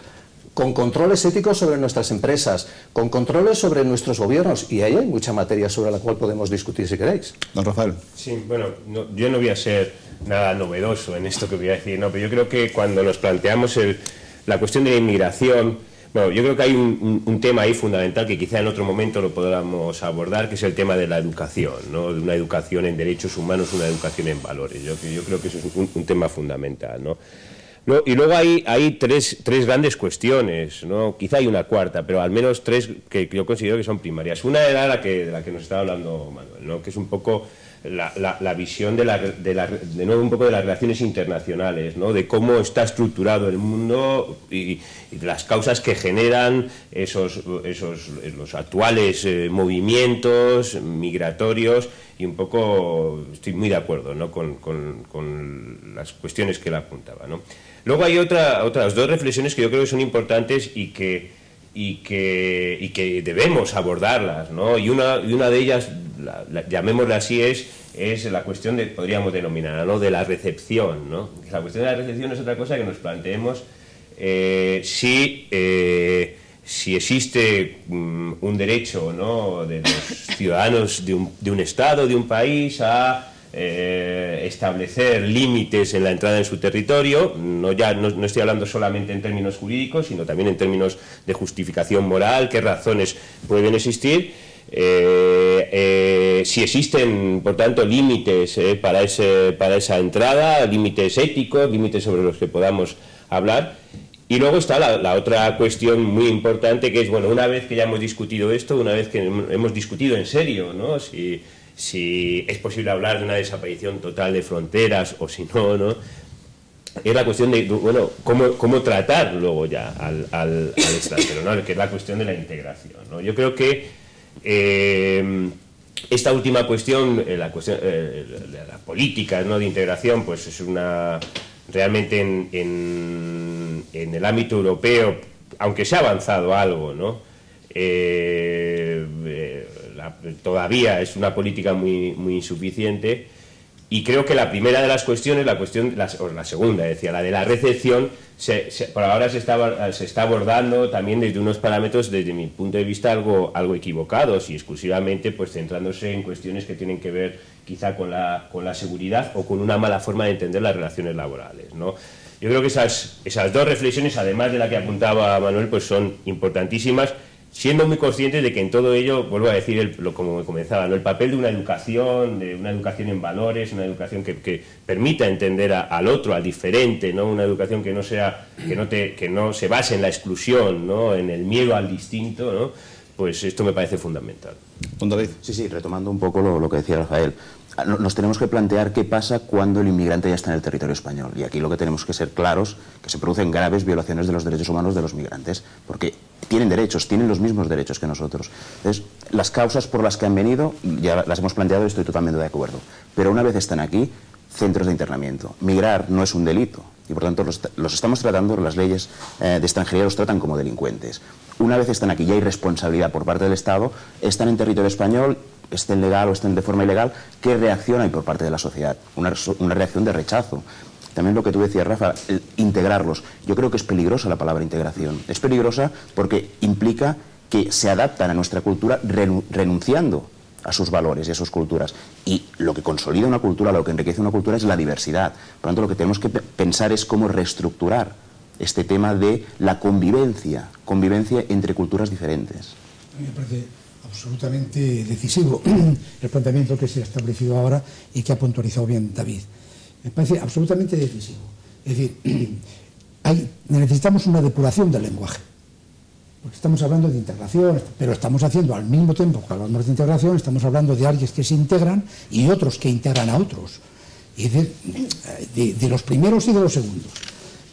con controles éticos sobre nuestras empresas, con controles sobre nuestros gobiernos, y ahí hay mucha materia sobre la cual podemos discutir si queréis. Don Rafael. Sí, bueno, yo no voy a ser nada novedoso en esto que voy a decir, no, pero yo creo que cuando nos planteamos la cuestión de la inmigración, bueno, yo creo que hay un tema ahí fundamental que quizá en otro momento lo podamos abordar, que es el tema de la educación, ¿no? De una educación en derechos humanos, una educación en valores. Yo creo que eso es un tema fundamental, ¿no? Y luego hay tres grandes cuestiones, ¿no? Quizá hay una cuarta, pero al menos tres que yo considero que son primarias. Una era de la que nos estaba hablando Manuel, ¿no? Que es un poco la visión de nuevo un poco de las relaciones internacionales, ¿no? De cómo está estructurado el mundo y de las causas que generan los actuales movimientos migratorios, y un poco estoy muy de acuerdo, ¿no? con las cuestiones que él apuntaba, ¿no? Luego hay otras dos reflexiones que yo creo que son importantes y que debemos abordarlas, ¿no? Y una de ellas, llamémosla así, es la cuestión de, podríamos denominarla, ¿no?, de la recepción, ¿no? La cuestión de la recepción es otra cosa que nos planteemos si existe un derecho, ¿no?, de los ciudadanos de un Estado, de un país, a establecer límites en la entrada en su territorio. No estoy hablando solamente en términos jurídicos, sino también en términos de justificación moral, qué razones pueden existir. Si existen, por tanto, límites para esa entrada, límites éticos, límites sobre los que podamos hablar. Y luego está la otra cuestión muy importante, que es, bueno, una vez que ya hemos discutido esto, una vez que hemos discutido en serio, ¿no?, si es posible hablar de una desaparición total de fronteras o si no, ¿no?, es la cuestión de, bueno, cómo tratar luego ya al extranjero, ¿no?, que es la cuestión de la integración, ¿no? Yo creo que esta última cuestión, la cuestión de la política, ¿no?, de integración, pues es una... Realmente en el ámbito europeo, aunque se ha avanzado algo, ¿no?, todavía es una política muy insuficiente, y creo que la primera de las cuestiones, o la segunda, decía, la de la recepción, por ahora se está abordando también desde unos parámetros, desde mi punto de vista, algo equivocados, y exclusivamente pues centrándose en cuestiones que tienen que ver quizá con la seguridad o con una mala forma de entender las relaciones laborales, ¿no? Yo creo que esas dos reflexiones, además de la que apuntaba Manuel, pues son importantísimas, siendo muy conscientes de que en todo ello, vuelvo a decir, como comenzaba, ¿no?, el papel de una educación en valores, una educación que permita entender al otro, al diferente, ¿no?, una educación que no se base en la exclusión, ¿no?, en el miedo al distinto, ¿no?, pues esto me parece fundamental. Don David. Sí, retomando un poco lo que decía Rafael. Nos tenemos que plantear qué pasa cuando el inmigrante ya está en el territorio español. Y aquí lo que tenemos que ser claros, que se producen graves violaciones de los derechos humanos de los migrantes, porque tienen derechos, tienen los mismos derechos que nosotros. Entonces, las causas por las que han venido, ya las hemos planteado y estoy totalmente de acuerdo. Pero una vez están aquí, centros de internamiento. Migrar no es un delito y por tanto los estamos tratando, las leyes de extranjería los tratan como delincuentes. Una vez están aquí, ya hay responsabilidad por parte del Estado, están en territorio español, estén legal o estén de forma ilegal, ¿qué reacción hay por parte de la sociedad? Una reacción de rechazo. También lo que tú decías, Rafa, integrarlos. Yo creo que es peligrosa la palabra integración. Es peligrosa porque implica que se adaptan a nuestra cultura renunciando a sus valores y a sus culturas. Y lo que consolida una cultura, lo que enriquece una cultura es la diversidad. Por lo tanto, lo que tenemos que pensar es cómo reestructurar este tema de la convivencia entre culturas diferentes. A mí me parece absolutamente decisivo el planteamiento que se ha establecido ahora y que ha puntualizado bien David. Me parece absolutamente decisivo. Es decir, necesitamos una depuración del lenguaje. Porque estamos hablando de integración, pero estamos haciendo al mismo tiempo que hablamos de integración, estamos hablando de alguien que se integran y otros que integran a otros. Y de los primeros y de los segundos.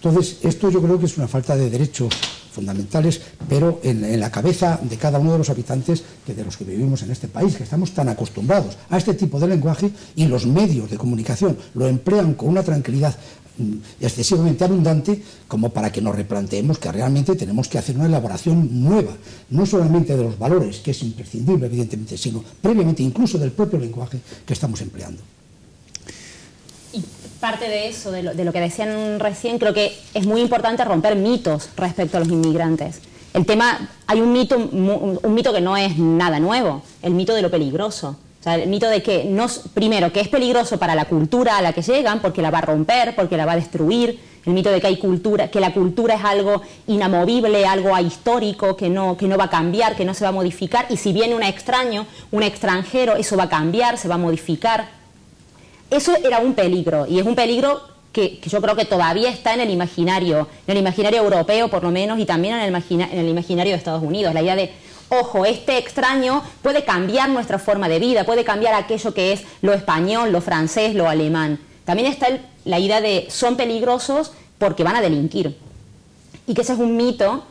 Entonces, esto yo creo que es una falta de derechos fundamentales, pero en la cabeza de cada uno de los habitantes de los que vivimos en este país, que estamos tan acostumbrados a este tipo de lenguaje, y los medios de comunicación lo emplean con una tranquilidad excesivamente abundante como para que nos replanteemos que realmente tenemos que hacer una elaboración nueva, no solamente de los valores, que es imprescindible evidentemente, sino previamente incluso del propio lenguaje que estamos empleando. Y parte de eso, de lo que decían recién, creo que es muy importante romper mitos respecto a los inmigrantes. El tema, hay un mito que no es nada nuevo, el mito de lo peligroso. O sea, el mito de que, primero, que es peligroso para la cultura a la que llegan, porque la va a romper, porque la va a destruir. El mito de que hay cultura, que la cultura es algo inamovible, algo ahistórico, que no va a cambiar, que no se va a modificar. Y si viene un extraño, un extranjero, eso va a cambiar, se va a modificar. Eso era un peligro, y es un peligro que yo creo que todavía está en el imaginario europeo por lo menos, y también en el imaginario de Estados Unidos. La idea de, ojo, este extraño puede cambiar nuestra forma de vida, puede cambiar aquello que es lo español, lo francés, lo alemán. También está la idea de son peligrosos porque van a delinquir. Y que ese es un mito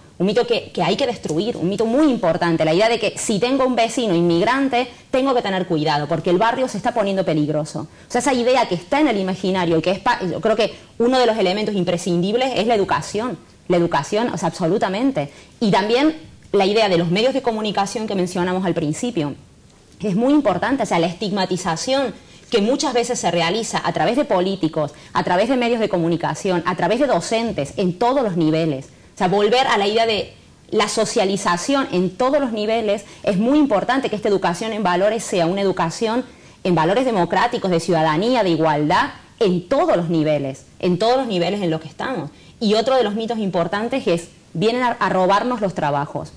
que hay que destruir, un mito muy importante. La idea de que si tengo un vecino inmigrante, tengo que tener cuidado porque el barrio se está poniendo peligroso. O sea, esa idea que está en el imaginario y que yo creo que uno de los elementos imprescindibles es la educación. La educación, o sea, absolutamente. Y también la idea de los medios de comunicación que mencionamos al principio. es muy importante. O sea, la estigmatización que muchas veces se realiza a través de políticos, a través de medios de comunicación, a través de docentes, en todos los niveles. O sea, volver a la idea de la socialización en todos los niveles. Es muy importante que esta educación en valores sea una educación en valores democráticos, de ciudadanía, de igualdad, en todos los niveles en los que estamos. Y otro de los mitos importantes es, vienen a robarnos los trabajos.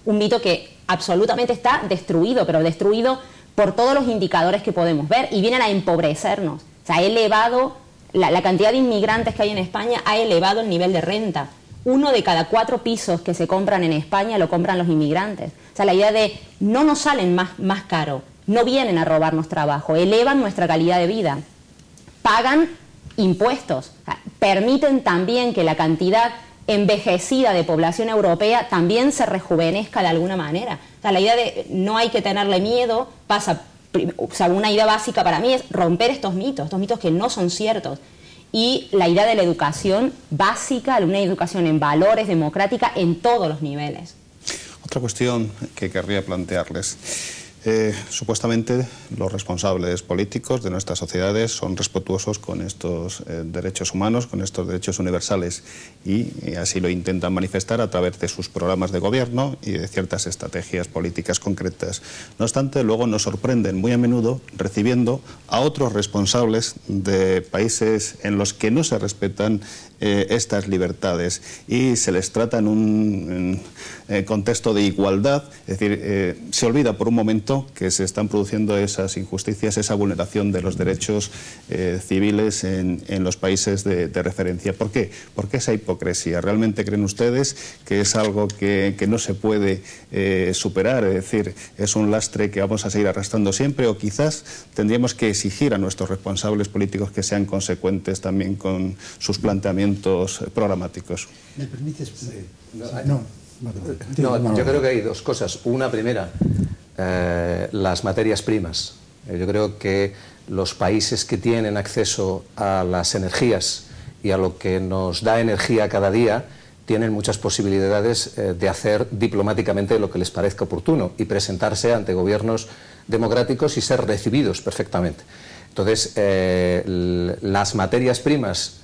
Un mito que absolutamente está destruido, pero destruido por todos los indicadores que podemos ver, y vienen a empobrecernos. O sea, ha elevado, la cantidad de inmigrantes que hay en España ha elevado el nivel de renta. 1 de cada 4 pisos que se compran en España lo compran los inmigrantes. O sea, la idea de no nos salen más caro, no vienen a robarnos trabajo, elevan nuestra calidad de vida, pagan impuestos, o sea, permiten también que la cantidad envejecida de población europea también se rejuvenezca de alguna manera. O sea, la idea de no hay que tenerle miedo pasa, o sea, una idea básica para mí es romper estos mitos que no son ciertos. Y la idea de la educación básica, una educación en valores, democrática, en todos los niveles. Otra cuestión que querría plantearles. Supuestamente los responsables políticos de nuestras sociedades son respetuosos con estos derechos humanos, con estos derechos universales, y así lo intentan manifestar a través de sus programas de gobierno y de ciertas estrategias políticas concretas. No obstante, luego nos sorprenden muy a menudo recibiendo a otros responsables de países en los que no se respetan estas libertades y se les trata en un contexto de igualdad. Es decir, se olvida por un momento que se están produciendo esas injusticias, esa vulneración de los derechos civiles en los países de referencia. ¿Por qué? ¿Por qué esa hipocresía? ¿Realmente creen ustedes que es algo que no se puede superar? Es decir, ¿es un lastre que vamos a seguir arrastrando siempre? ¿O quizás tendríamos que exigir a nuestros responsables políticos que sean consecuentes también con sus planteamientos programáticos? ¿Me permites? No, yo creo que hay dos cosas. Una primera, las materias primas. Yo creo que los países que tienen acceso a las energías y a lo que nos da energía cada día tienen muchas posibilidades de hacer diplomáticamente lo que les parezca oportuno y presentarse ante gobiernos democráticos y ser recibidos perfectamente. Entonces, las materias primas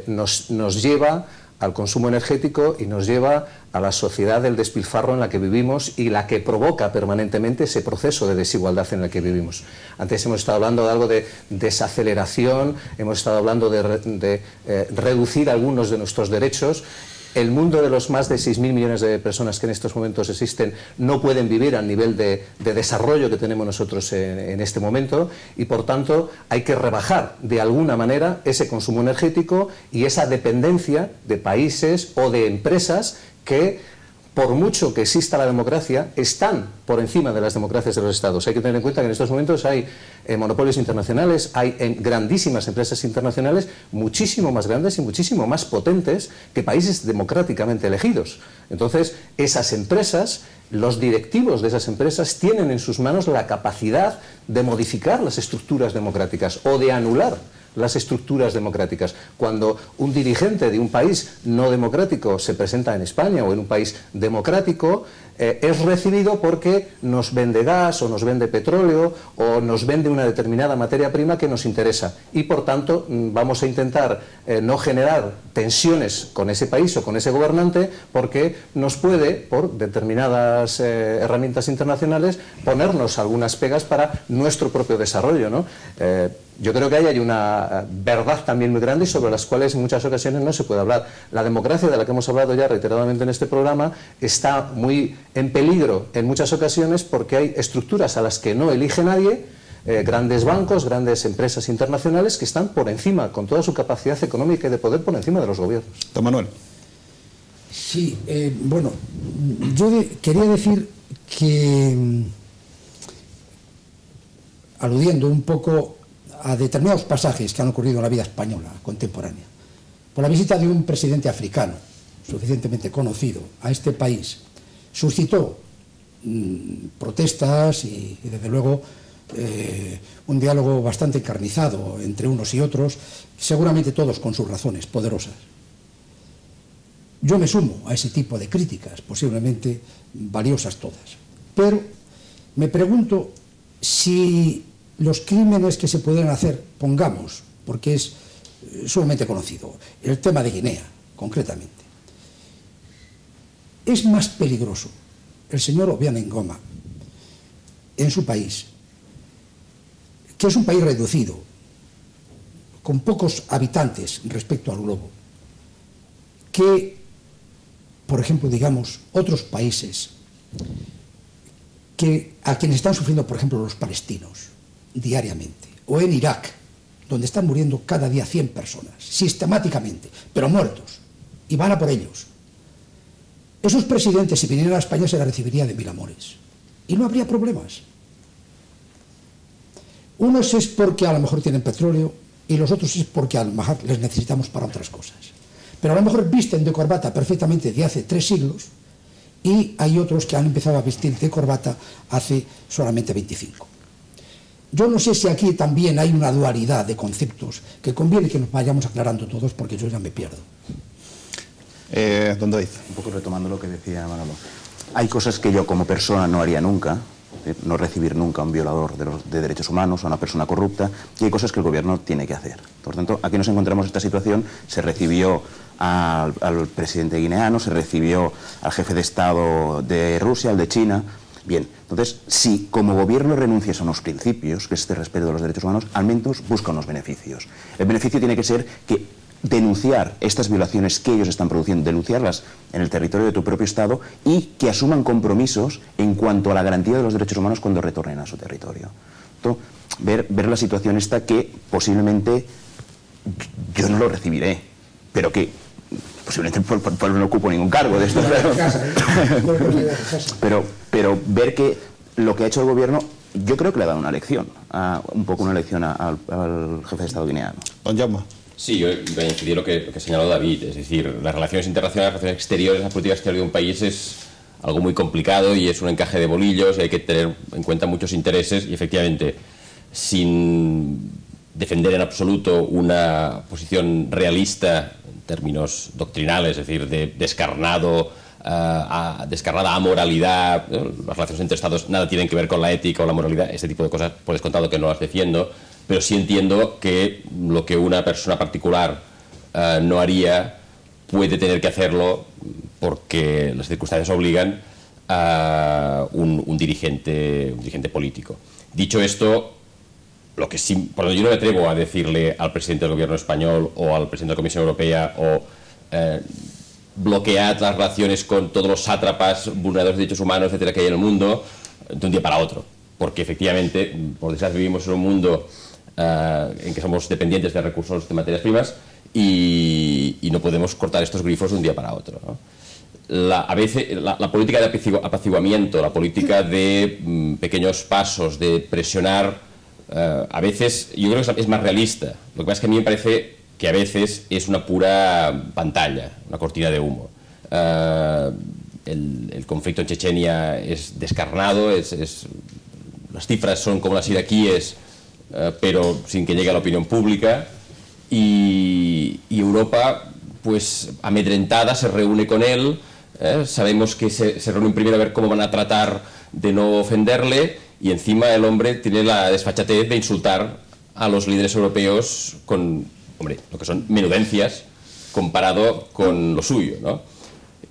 nos lleva al consumo energético y nos lleva a la sociedad del despilfarro en la que vivimos y la que provoca permanentemente ese proceso de desigualdad en el que vivimos. Antes hemos estado hablando de algo de desaceleración, hemos estado hablando de reducir algunos de nuestros derechos. El mundo de los más de 6.000 millones de personas que en estos momentos existen no pueden vivir al nivel de desarrollo que tenemos nosotros en este momento, y por tanto hay que rebajar de alguna manera ese consumo energético y esa dependencia de países o de empresas que, por mucho que exista la democracia, están por encima de las democracias de los estados. Hay que tener en cuenta que en estos momentos hay monopolios internacionales, hay grandísimas empresas internacionales muchísimo más grandes y muchísimo más potentes que países democráticamente elegidos. Entonces, esas empresas, los directivos de esas empresas tienen en sus manos la capacidad de modificar las estructuras democráticas o de anular las estructuras democráticas. Cuando un dirigente de un país no democrático se presenta en España o en un país democrático, es recibido porque nos vende gas o nos vende petróleo o nos vende una determinada materia prima que nos interesa, y por tanto vamos a intentar no generar tensiones con ese país o con ese gobernante, porque nos puede, por determinadas herramientas internacionales, ponernos algunas pegas para nuestro propio desarrollo, ¿no? Yo creo que ahí hay una verdad también muy grande sobre las cuales en muchas ocasiones no se puede hablar. La democracia, de la que hemos hablado ya reiteradamente en este programa, está muy en peligro en muchas ocasiones porque hay estructuras a las que no elige nadie, grandes bancos, grandes empresas internacionales que están por encima, con toda su capacidad económica y de poder, por encima de los gobiernos. Don Manuel. Sí, bueno, yo quería decir que, aludiendo un poco a determinados pasajes que han ocurrido en la vida española contemporánea, por la visita de un presidente africano suficientemente conocido a este país, suscitó protestas y desde luego un diálogo bastante encarnizado entre unos y otros, seguramente todos con sus razones poderosas. Yo me sumo a ese tipo de críticas, posiblemente valiosas todas, pero me pregunto si los crímenes que se pudieran hacer, pongamos, porque es sumamente conocido, el tema de Guinea, concretamente, es más peligroso el señor Obiang Nguema en su país, que es un país reducido, con pocos habitantes respecto al globo, que, por ejemplo, digamos, otros países a quienes están sufriendo, por ejemplo, los palestinos diariamente, o en Irak, donde están muriendo cada día 100 personas, sistemáticamente, pero muertos, y van a por ellos. Esos presidentes, si vinieran a España, se la recibiría de mil amores, y no habría problemas. Unos es porque a lo mejor tienen petróleo, y los otros es porque a lo mejor les necesitamos para otras cosas. Pero a lo mejor visten de corbata perfectamente de hace 3 siglos, y hay otros que han empezado a vestir de corbata hace solamente 25. Yo no sé si aquí también hay una dualidad de conceptos que conviene que nos vayamos aclarando todos, porque yo ya me pierdo. Don David. Un poco retomando lo que decía Manolo. Hay cosas que yo como persona no haría nunca, no recibir nunca a un violador de derechos humanos, a una persona corrupta, y hay cosas que el gobierno tiene que hacer. Por tanto, aquí nos encontramos en esta situación. Se recibió al presidente guineano, se recibió al jefe de Estado de Rusia, al de China. Bien, entonces, si como gobierno renuncias a unos principios, que es este respeto de los derechos humanos, al menos busca unos beneficios. El beneficio tiene que ser que denunciar estas violaciones que ellos están produciendo, denunciarlas en el territorio de tu propio Estado, y que asuman compromisos en cuanto a la garantía de los derechos humanos cuando retornen a su territorio. Entonces, ver la situación esta, que posiblemente yo no lo recibiré, pero que posiblemente no ocupo ningún cargo de esto, pero ver que lo que ha hecho el gobierno, yo creo que le ha dado una lección, un poco una lección al jefe de Estado guineano. Don Jaume. Sí, yo iba a incidir lo que ha señalado David, es decir, las relaciones internacionales, las relaciones exteriores, la política exterior de un país es algo muy complicado y es un encaje de bolillos, y hay que tener en cuenta muchos intereses, y efectivamente, sin defender en absoluto una posición realista en términos doctrinales, es decir, de descarnada amoralidad, las relaciones entre Estados nada tienen que ver con la ética o la moralidad, este tipo de cosas por descontado que no las defiendo, pero sí entiendo que lo que una persona particular no haría puede tener que hacerlo porque las circunstancias obligan a un dirigente político. Dicho esto, lo que sí, por lo que yo no me atrevo a decirle al presidente del gobierno español o al presidente de la Comisión Europea bloquead las relaciones con todos los sátrapas, vulneradores de derechos humanos, etcétera, que hay en el mundo de un día para otro, porque efectivamente, por desgracia, vivimos en un mundo en que somos dependientes de recursos de materias primas y no podemos cortar estos grifos de un día para otro, ¿no? A veces la política de apaciguamiento, la política de pequeños pasos, de presionar, a veces yo creo que es más realista. Lo que pasa es que a mí me parece que a veces es una pura pantalla, una cortina de humo. El conflicto en Chechenia es descarnado, las cifras son como las iraquíes, pero sin que llegue a la opinión pública, y Europa, pues amedrentada, se reúne con él. Sabemos que se reúnen primero a ver cómo van a tratar de no ofenderle, y encima el hombre tiene la desfachatez de insultar a los líderes europeos con, hombre, lo que son menudencias comparado con lo suyo, ¿no?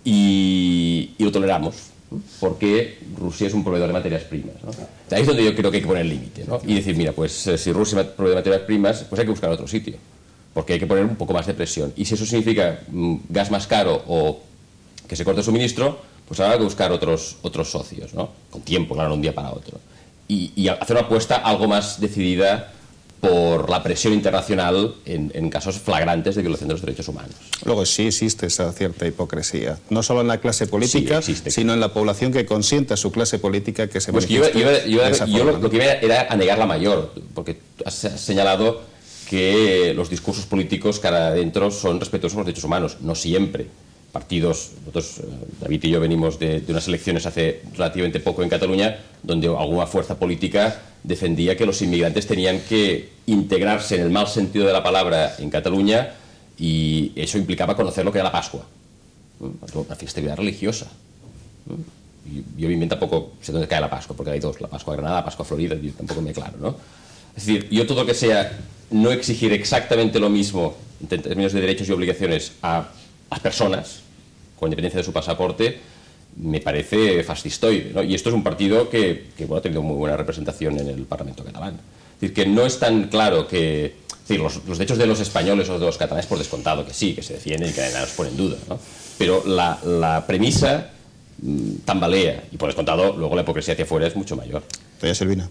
Y lo toleramos, ¿no? Porque Rusia es un proveedor de materias primas, ¿no? Ahí es donde yo creo que hay que poner el límite, ¿no? Y decir, mira, pues si Rusia provee materias primas, pues hay que buscar otro sitio, porque hay que poner un poco más de presión. Y si eso significa gas más caro o que se corte el suministro, pues habrá que buscar otros socios, ¿no? Con tiempo, claro, un día para otro. Y hacer una apuesta algo más decidida por la presión internacional en casos flagrantes de violación de los derechos humanos. Luego sí existe esa cierta hipocresía, no solo en la clase política, sí, sino en la población que consiente a su clase política que se manifieste de esa forma, ¿no? Lo que iba era a negar la mayor, porque has señalado que los discursos políticos cara adentro son respetuosos con los derechos humanos, no siempre. Partidos, nosotros, David y yo venimos de unas elecciones hace relativamente poco en Cataluña, donde alguna fuerza política defendía que los inmigrantes tenían que integrarse en el mal sentido de la palabra en Cataluña, y eso implicaba conocer lo que era la Pascua, una festividad religiosa. Yo bien tampoco sé dónde cae la Pascua, porque hay dos, la Pascua Granada, la Pascua Florida, yo tampoco me claro, ¿no? Es decir, yo todo lo que sea no exigir exactamente lo mismo en términos de derechos y obligaciones a las personas, con independencia de su pasaporte, me parece fascistoide, ¿no? Y esto es un partido que bueno, ha tenido muy buena representación en el Parlamento catalán. Es decir, que no es tan claro que... Es decir, los derechos de los españoles o de los catalanes, por descontado, que sí, que se defienden y que nadie los pone en duda, ¿no? Pero la premisa tambalea, y por descontado, luego la hipocresía hacia afuera es mucho mayor. Doña Silvina.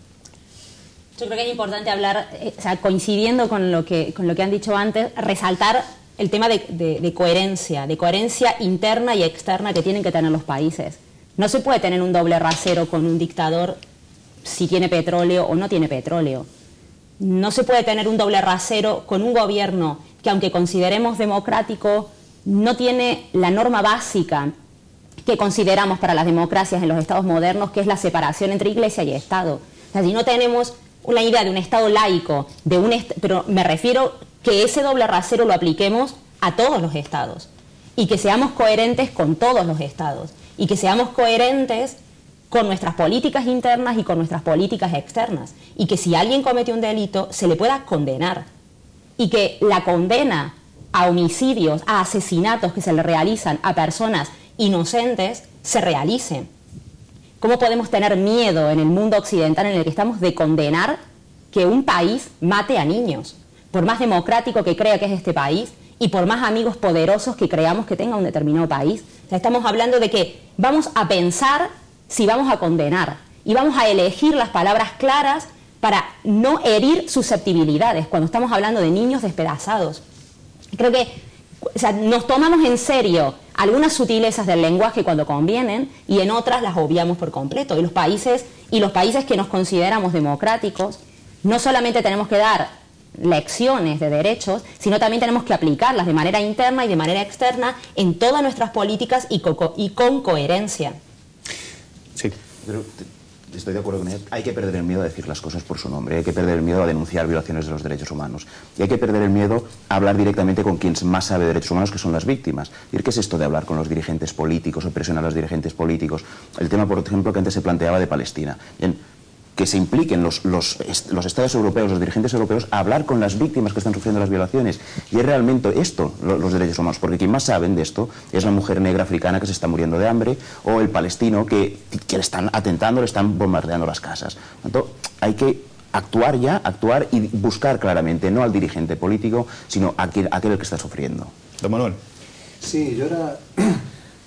Yo creo que es importante hablar, o sea, coincidiendo con lo que han dicho antes, resaltar el tema de coherencia interna y externa que tienen que tener los países. No se puede tener un doble rasero con un dictador si tiene petróleo o no tiene petróleo. No se puede tener un doble rasero con un gobierno que, aunque consideremos democrático, no tiene la norma básica que consideramos para las democracias en los estados modernos, que es la separación entre iglesia y Estado. O sea, si no tenemos una idea de un Estado laico, pero me refiero que ese doble rasero lo apliquemos a todos los estados y que seamos coherentes con todos los estados y que seamos coherentes con nuestras políticas internas y con nuestras políticas externas, y que si alguien comete un delito se le pueda condenar, y que la condena a homicidios, a asesinatos que se le realizan a personas inocentes se realicen. ¿Cómo podemos tener miedo en el mundo occidental en el que estamos de condenar que un país mate a niños? Por más democrático que crea que es este país y por más amigos poderosos que creamos que tenga un determinado país. O sea, estamos hablando de que vamos a pensar si vamos a condenar y vamos a elegir las palabras claras para no herir susceptibilidades cuando estamos hablando de niños despedazados. Creo que, o sea, nos tomamos en serio algunas sutilezas del lenguaje cuando convienen y en otras las obviamos por completo. Y los países que nos consideramos democráticos no solamente tenemos que dar lecciones de derechos, sino también tenemos que aplicarlas de manera interna y de manera externa en todas nuestras políticas y con coherencia. Sí. Pero estoy de acuerdo con ella. Hay que perder el miedo a decir las cosas por su nombre, hay que perder el miedo a denunciar violaciones de los derechos humanos y hay que perder el miedo a hablar directamente con quien más sabe de derechos humanos, que son las víctimas. ¿Qué es esto de hablar con los dirigentes políticos o presionar a los dirigentes políticos? El tema, por ejemplo, que antes se planteaba de Palestina. Bien, que se impliquen los estados europeos, los dirigentes europeos, a hablar con las víctimas que están sufriendo las violaciones. Y es realmente esto, los derechos humanos, porque quien más saben de esto es la mujer negra africana que se está muriendo de hambre o el palestino que le están atentando, le están bombardeando las casas. Por lo tanto, hay que actuar y buscar claramente, no al dirigente político, sino a aquel que está sufriendo. Don Manuel. Sí, yo era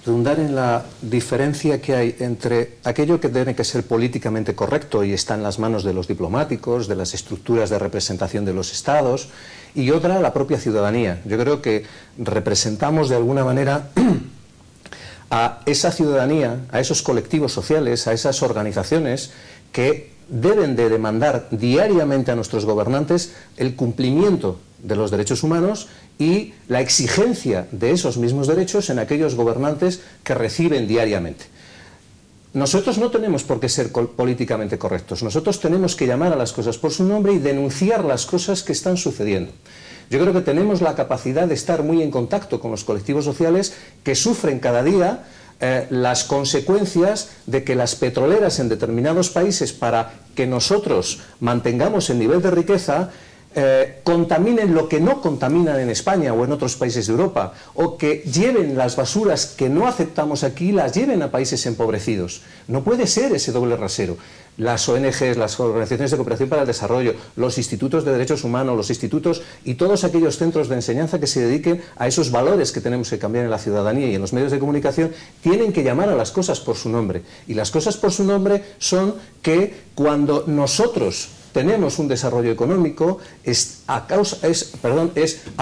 redundar en la diferencia que hay entre aquello que tiene que ser políticamente correcto y está en las manos de los diplomáticos, de las estructuras de representación de los estados, y otra, la propia ciudadanía. Yo creo que representamos de alguna manera a esa ciudadanía, a esos colectivos sociales, a esas organizaciones que deben de demandar diariamente a nuestros gobernantes el cumplimiento de los derechos humanos y la exigencia de esos mismos derechos en aquellos gobernantes que reciben diariamente. Nosotros no tenemos por qué ser políticamente correctos, nosotros tenemos que llamar a las cosas por su nombre y denunciar las cosas que están sucediendo. Yo creo que tenemos la capacidad de estar muy en contacto con los colectivos sociales que sufren cada día las consecuencias de que las petroleras en determinados países, para que nosotros mantengamos el nivel de riqueza, contaminen lo que no contaminan en España o en otros países de Europa, o que lleven las basuras que no aceptamos aquí, las lleven a países empobrecidos. No puede ser ese doble rasero. Las ONGs, las organizaciones de cooperación para el desarrollo, los institutos de derechos humanos, los institutos y todos aquellos centros de enseñanza que se dediquen a esos valores que tenemos que cambiar en la ciudadanía y en los medios de comunicación, tienen que llamar a las cosas por su nombre. Y las cosas por su nombre son que cuando nosotros tenemos un desarrollo económico es a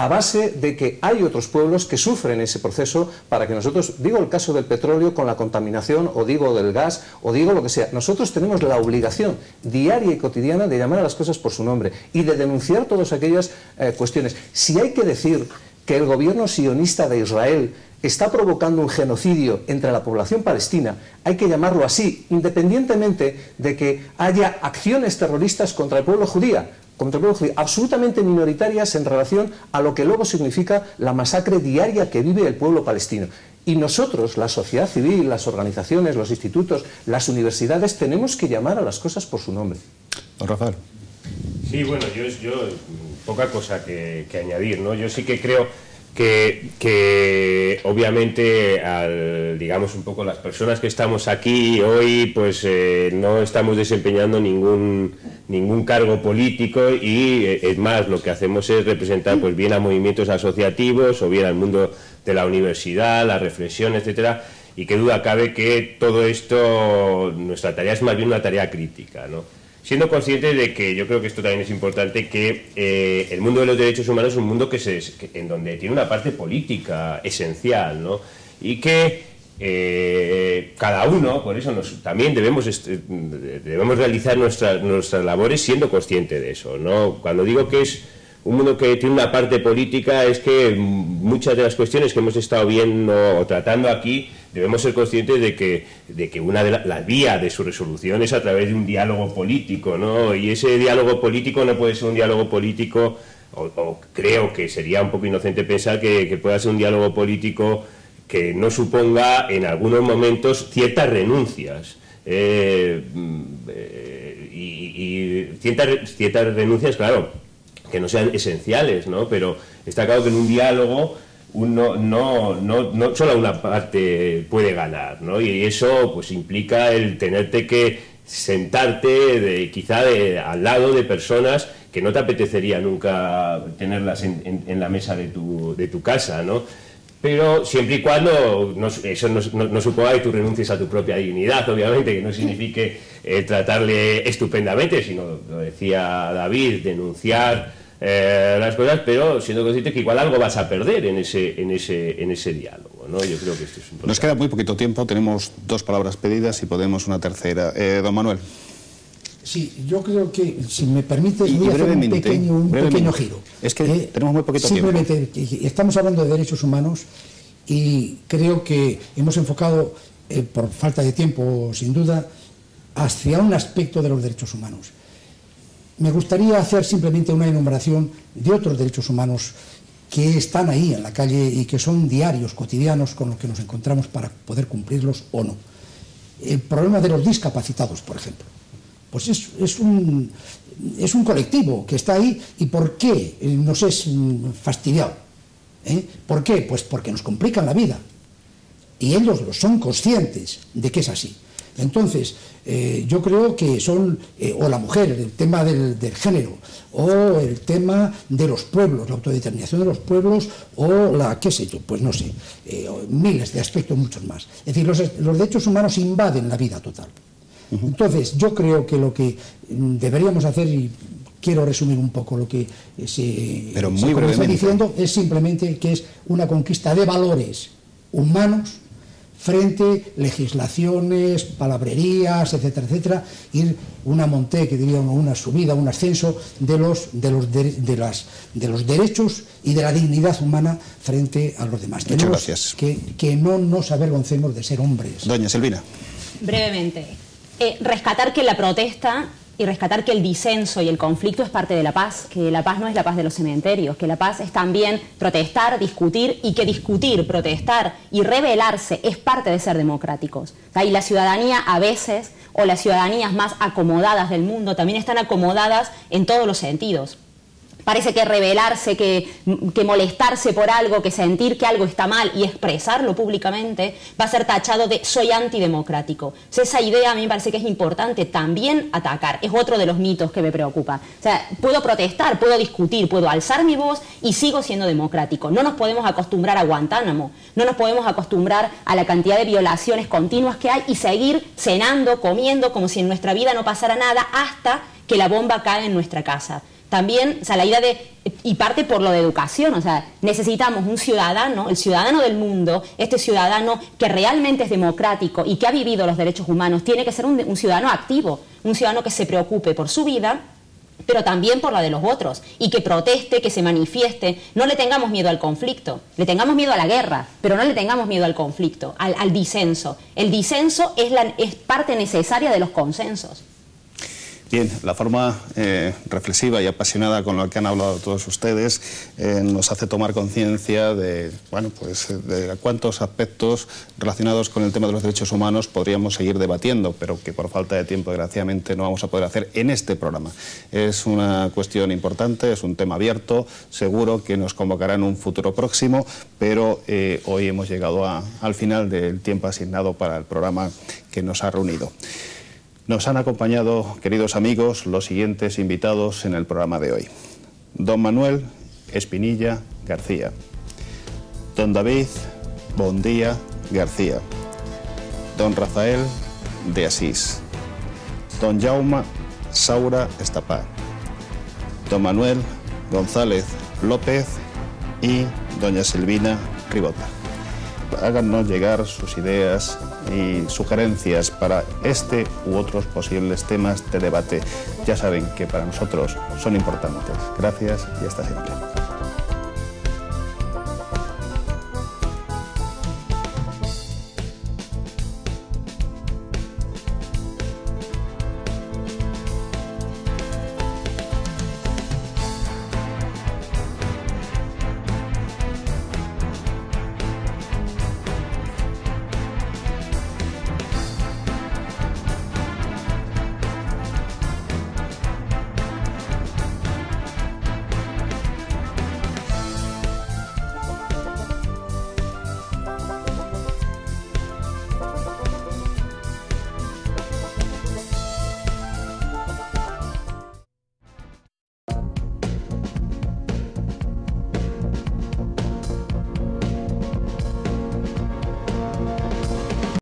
base de que hay otros pueblos que sufren ese proceso para que nosotros, digo el caso del petróleo con la contaminación, o digo del gas, o digo lo que sea, nosotros tenemos la obligación diaria y cotidiana de llamar a las cosas por su nombre y de denunciar todas aquellas cuestiones. Si hay que decir que el gobierno sionista de Israel está provocando un genocidio entre la población palestina, hay que llamarlo así, independientemente de que haya acciones terroristas contra el pueblo judío, absolutamente minoritarias en relación a lo que luego significa la masacre diaria que vive el pueblo palestino. Y nosotros, la sociedad civil, las organizaciones, los institutos, las universidades, tenemos que llamar a las cosas por su nombre. Don Rafael. Sí, bueno, yo poca cosa que añadir, ¿no? Yo sí que creo que obviamente, digamos un poco las personas que estamos aquí hoy, pues no estamos desempeñando ningún cargo político y es más, lo que hacemos es representar pues bien a movimientos asociativos o bien al mundo de la universidad, la reflexión, etcétera, y qué duda cabe que todo esto, nuestra tarea es más bien una tarea crítica, ¿no? Siendo conscientes de que, yo creo que esto también es importante, que el mundo de los derechos humanos es un mundo en donde tiene una parte política esencial, ¿no? Y que cada uno, por eso también debemos realizar nuestras labores siendo conscientes de eso, ¿no? Cuando digo que es un mundo que tiene una parte política, es que muchas de las cuestiones que hemos estado viendo o tratando aquí, debemos ser conscientes de que una de las vías de su resolución es a través de un diálogo político, ¿no? Y ese diálogo político no puede ser un diálogo político, o creo que sería un poco inocente pensar que pueda ser un diálogo político que no suponga en algunos momentos ciertas renuncias. Y ciertas renuncias, claro, que no sean esenciales, ¿no? Pero está claro que en un diálogo no solo una parte puede ganar, ¿no? Y eso pues implica el tenerte que sentarte quizá al lado de personas que no te apetecería nunca tenerlas en la mesa de tu casa, ¿no? Pero siempre y cuando eso no suponga que tú renuncies a tu propia dignidad, obviamente, que no signifique tratarle estupendamente, sino, lo decía David, denunciar las cosas, pero siendo consciente que igual algo vas a perder en ese diálogo, ¿no? Yo creo que esto es importante. Nos queda muy poquito tiempo, tenemos 2 palabras pedidas y podemos una tercera. Don Manuel. Sí, yo creo que, si me permites, voy a hacer un pequeño giro. Es que tenemos muy poquito tiempo. Simplemente, estamos hablando de derechos humanos y creo que hemos enfocado, por falta de tiempo, sin duda, hacia un aspecto de los derechos humanos. Me gustaría hacer simplemente una enumeración de otros derechos humanos que están ahí en la calle y que son diarios, cotidianos, con los que nos encontramos para poder cumplirlos o no. El problema de los discapacitados, por ejemplo. Pues es un colectivo que está ahí, y ¿por qué nos es fastidiado? ¿Por qué? Pues porque nos complican la vida. Y ellos son conscientes de que es así. Entonces, yo creo que son, o la mujer, el tema del género, o el tema de los pueblos, la autodeterminación de los pueblos, o qué sé yo, pues no sé, miles de aspectos, muchos más. Es decir, los derechos humanos invaden la vida total. Entonces, yo creo que lo que deberíamos hacer, y quiero resumir un poco lo que se está diciendo, es simplemente que es una conquista de valores humanos frente a legislaciones, palabrerías, etcétera, etcétera, ir una montée, que diría uno, una subida, un ascenso de los derechos y de la dignidad humana frente a los demás. Muchas gracias. Que no nos avergoncemos de ser hombres. Doña Silvina. Brevemente, rescatar que la protesta y rescatar que el disenso y el conflicto es parte de la paz, que la paz no es la paz de los cementerios, que la paz es también protestar, discutir, y que discutir, protestar y rebelarse es parte de ser democráticos. Y la ciudadanía a veces, o las ciudadanías más acomodadas del mundo, también están acomodadas en todos los sentidos. Parece que rebelarse, que molestarse por algo, que sentir que algo está mal y expresarlo públicamente va a ser tachado de soy antidemocrático. O sea, esa idea a mí me parece que es importante también atacar. Es otro de los mitos que me preocupa. O sea, puedo protestar, puedo discutir, puedo alzar mi voz y sigo siendo democrático. No nos podemos acostumbrar a Guantánamo, no nos podemos acostumbrar a la cantidad de violaciones continuas que hay y seguir cenando, comiendo, como si en nuestra vida no pasara nada hasta que la bomba cae en nuestra casa. También, o sea, la idea y parte por lo de educación, o sea, necesitamos un ciudadano, el ciudadano del mundo, este ciudadano que realmente es democrático y que ha vivido los derechos humanos, tiene que ser un ciudadano activo, un ciudadano que se preocupe por su vida, pero también por la de los otros, y que proteste, que se manifieste. No le tengamos miedo al conflicto, le tengamos miedo a la guerra, pero no le tengamos miedo al conflicto, al disenso. El disenso es parte necesaria de los consensos. Bien, la forma reflexiva y apasionada con la que han hablado todos ustedes nos hace tomar conciencia de, bueno, pues, de cuántos aspectos relacionados con el tema de los derechos humanos podríamos seguir debatiendo, pero que por falta de tiempo, desgraciadamente, no vamos a poder hacer en este programa. Es una cuestión importante, es un tema abierto, seguro que nos convocará en un futuro próximo, pero hoy hemos llegado al final del tiempo asignado para el programa que nos ha reunido. Nos han acompañado, queridos amigos, los siguientes invitados en el programa de hoy. Don Manuel Espinilla García. Don David Bondía García. Don Rafael de Asís. Don Jaume Saura Estapá. Don Manuel González López y doña Silvina Ribota. Háganos llegar sus ideas y sugerencias para este u otros posibles temas de debate. Ya saben que para nosotros son importantes. Gracias y hasta siempre.